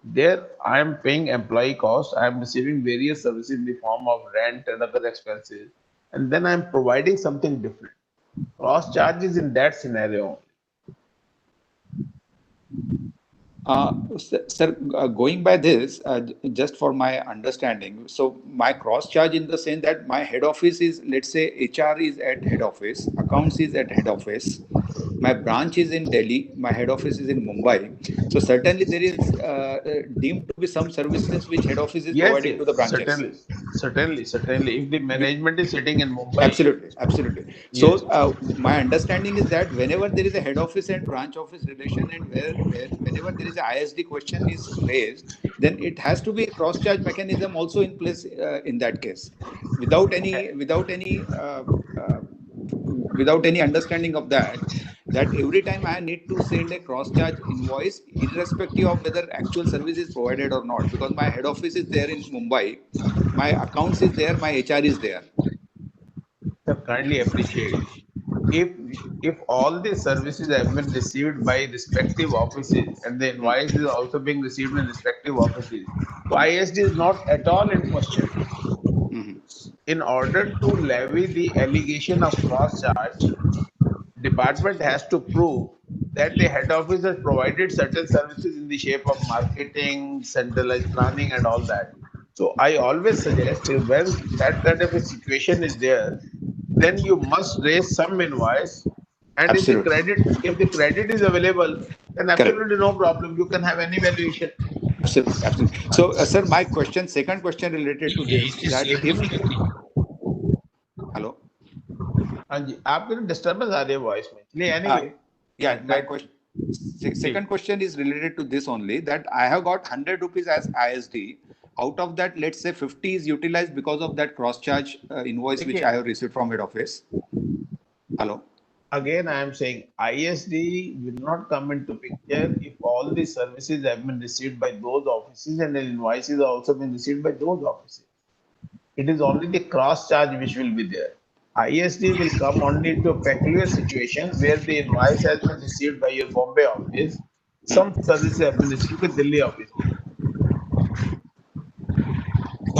there I am paying employee cost, I am receiving various services in the form of rent and other expenses, and then I am providing something different. Cross charges in that scenario. Sir, going by this, just for my understanding, so my cross charge in the sense that my head office is, let's say, HR is at head office, accounts is at head office, my branch is in Delhi, my head office is in Mumbai. So certainly there is deemed to be some services which head office is Yes, providing to the yes, branches. certainly. If the management is sitting in Mumbai, Absolutely. yes, So my understanding is that whenever there is a head office and branch office relation, and whenever there is a ISD question is raised, then it has to be a cross charge mechanism also in place in that case. Without any understanding of that every time I need to send a cross charge invoice, irrespective of whether actual service is provided or not, because my head office is there in Mumbai, my accounts is there, my HR is there. sir, kindly appreciate. If all the services have been received by respective offices and the invoice is also being received in respective offices, so ISD is not at all in question. In order to levy the allegation of cross charge, department has to prove that the head office has provided certain services in the shape of marketing, centralized planning, and all that. So I always suggest when that kind of a situation is there, then you must raise some invoice. And Absolutely. if the credit is available, then Correct. absolutely no problem. You can have any valuation. Absolutely. So, sir, my second question related to this, that if, hello, हाँ जी, आपके ना disturbance आ रही है voice में. इसलिए anyway. yeah, my question. Second question is related to this only, that I have got 100 rupees as ISD. Out of that, let's say 50 is utilized because of that cross charge invoice which I have received from head office. Hello. Again, I am saying ISD will not come into picture if all the services have been received by those offices and the invoices also been received by those offices. It is only the cross charge which will be there. ISD will come only into a peculiar situation where the invoice has been received by your Bombay office. Some services have been received by Delhi office.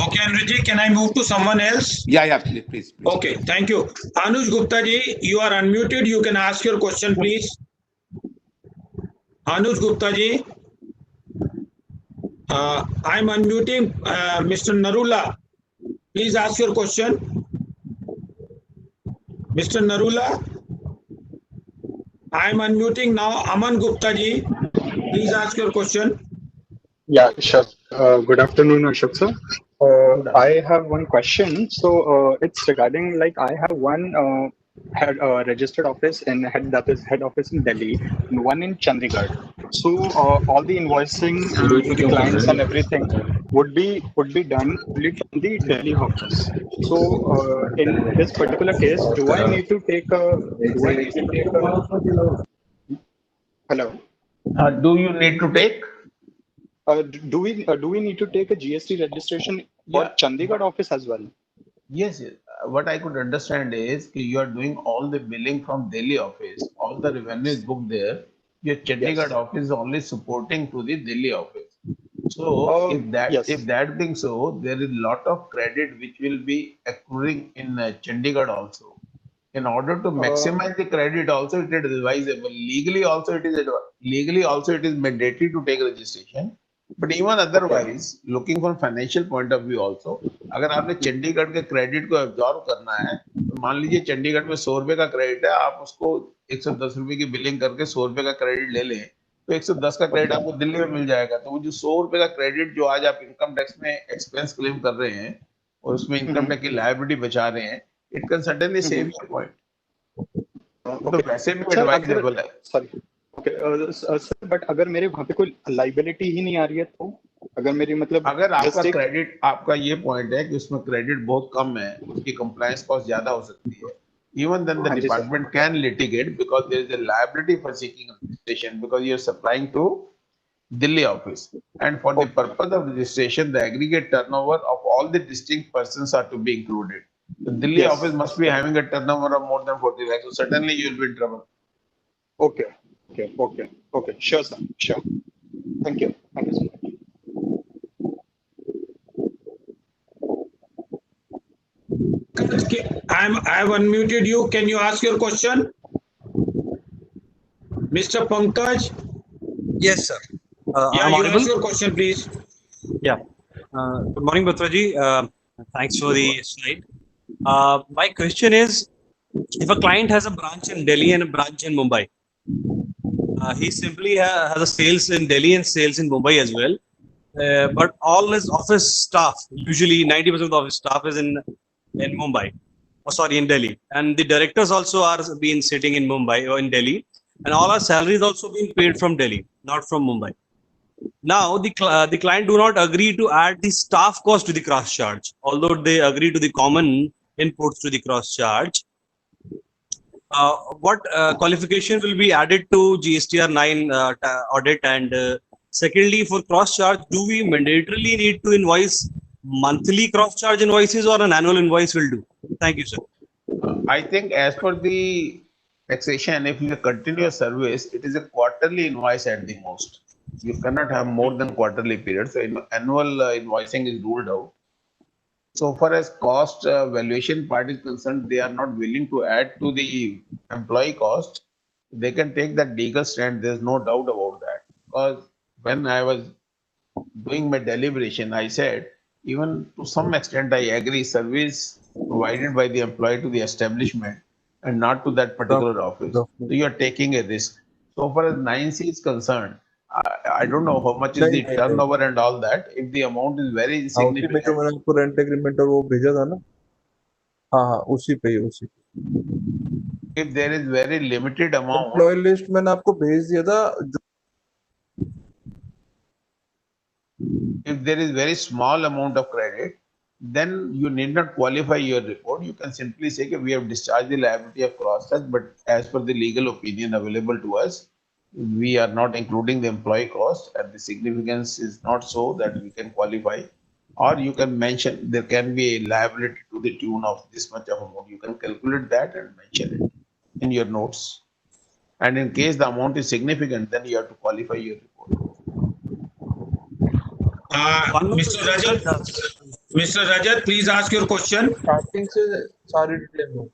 Okay, Anuj, can I move to someone else? Yeah, please. Okay, thank you. Anuj Gupta ji, you are unmuted. You can ask your question, please. Anuj Gupta ji, I'm unmuting Mr. Narula. Please ask your question. Mr. Narula, I'm unmuting now. Aman Gupta ji, please ask your question. Yeah, sure. Good afternoon, Ashok sir. I have one question. So it's regarding, like, I have one head registered office in head office in Delhi and one in Chandigarh. So all the invoicing to the clients and everything would be done only from the Delhi office. So in this particular case, do I need to take a hello? Do you need to take? Do we need to take a GST registration for Chandigarh office as well? Yes. What I could understand is you are doing all the billing from Delhi office. All the revenue is booked there. Your Chandigarh office is only supporting to the Delhi office. So if that being so, there is a lot of credit which will be accruing in Chandigarh also. In order to maximize the credit, also it is advisable. Legally also it is mandatory to take registration. But even otherwise, looking from financial point of view also, अगर आपने चंडीगढ़ के credit को absorb करना है, तो मान लीजिए चंडीगढ़ में 100 रुपए का क्रेडिट है, आप उसको 110 रुपए की बिलिंग करके 100 रुपए का क्रेडिट ले लें, तो 110 का क्रेडिट आपको दिल्ली में मिल जाएगा. तो वो जो 100 रुपए का क्रेडिट जो आज आप इनकम टैक्स में एक्सपेंस क्लेम कर रहे हैं और उसमें इनकम टैक्स की लायबिलिटी बचा रहे हैं, it can certainly save your point. तो वैसे भी एडवाइजेबल है. सॉरी. ओके सर, बट अगर मेरे वहाँ पे कोई लाइबिलिटी ही नहीं आ रही है, तो अगर मेरी मतलब अगर आपका क्रेडिट, आपका ये पॉइंट है कि उसमें क्रेडिट बहुत कम है, उसकी कंप्लायंस कॉस्ट ज्यादा हो सकती है, even then the department can litigate because there is a liability for seeking registration because you are supplying to Delhi office, and for the purpose of registration the aggregate turnover of all the distinct persons are to be included. The Delhi office must be having a turnover of more than 40 lakhs, so certainly you will be in trouble. Okay. Sure, sir. Sure. Thank you so much. I've unmuted you. Can you ask your question? Mr. Pankaj? Yes, sir. Yeah, I'm you audible? ask your question, please. Yeah. Good morning, Batra ji. Thanks for the slide. My question is, if a client has a branch in Delhi and a branch in Mumbai, he simply has a sales in Delhi and sales in Mumbai as well. But all his office staff, usually 90% of the office staff is in Mumbai. Oh, sorry, in Delhi. And the directors also are being sitting in Mumbai or in Delhi. And all our salaries also being paid from Delhi, not from Mumbai. Now, the client do not agree to add the staff cost to the cross charge, although they agree to the common inputs to the cross charge. What qualification will be added to GSTR 9 audit? And secondly, for cross charge, do we mandatorily need to invoice monthly cross charge invoices or an annual invoice will do? Thank you, sir. I think as per the taxation, if you continue service, it is a quarterly invoice at the most. You cannot have more than quarterly period. So annual invoicing is ruled out. So far as cost valuation part is concerned, they are not willing to add to the employee cost. They can take that legal stand. There's no doubt about that. Because when I was doing my deliberation, I said, even to some extent, I agree service provided by the employee to the establishment and not to that particular office. So you are taking a risk. So far as 9C is concerned, I don't know how much is the turnover and all that. If the amount is very हाउसी में insignificant, जो मैंने आपको rent agreement और वो भेजा था ना, हाँ हाँ उसी पे ही उसी if there is very limited amount, employee list मैंने आपको भेज दिया था if there is very small amount of credit, then you need not qualify your report. You can simply say that we have discharged the liability of cross charge, but as per the legal opinion available to us, we are not including the employee cost, and the significance is not so that we can qualify. Or you can mention there can be a liability to the tune of this much of amount. You can calculate that and mention it in your notes. And in case the amount is significant, then you have to qualify your report. Mr. Rajat, please ask your question. Starting से सारी detail हो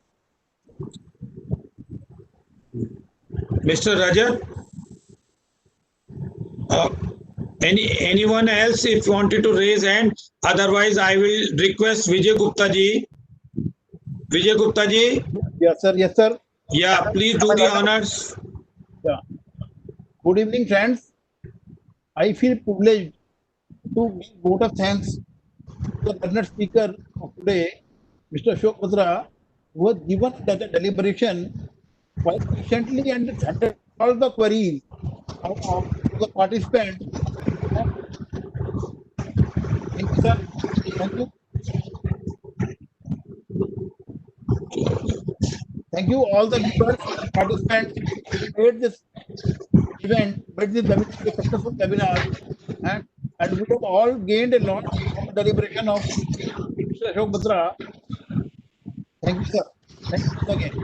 Mr. Rajat, anyone else if wanted to raise hand? Otherwise, I will request Vijay Gupta ji. Vijay Gupta ji. Yes, sir. Yes, sir. Yeah, please do the honors. Yeah. Good evening, friends. I feel privileged to give vote of thanks to the learned speaker of today, Mr. Ashok Batra, who has given the deliberation quite patiently and attended all the queries of the participants. Thank you, sir. Thank you. Thank you all the viewers and participants who made this event, made this webinar a successful webinar, and we have all gained a lot from the deliberation of Mr. Ashok Batra. Thank you, sir. Thank you again.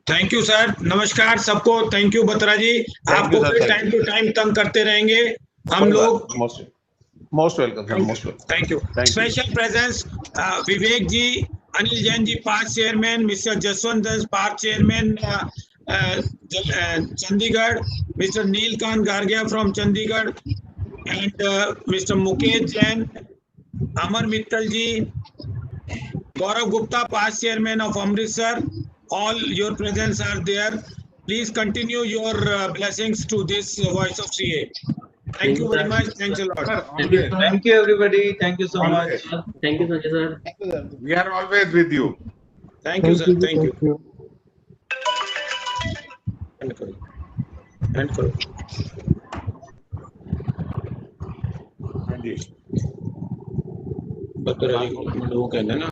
Thank you sir, नमस्कार सबको। Thank you Batra जी, आपको फिर time to time तंग करते रहेंगे हम लोग। Most welcome, sir. Most welcome. Thank you. Special presence Vivek ji, Anil Jain ji park chairman, mister Jaswant Das park chairman Chandigarh, mister Neelkant Gargia from Chandigarh, and mister Mukesh Jain, Amar Mittal ji, Gaurav Gupta, past chairman of Amritsar, all your presence are there. Please continue your blessings to this voice of CA. Thank you very much. Thanks a lot. Thank you, everybody. Thank you so much. Thank you, Sanjay sir. We are always with you. Thank you, sir. Thank you. End करो। बत्रा जी लोग कहते हैं ना।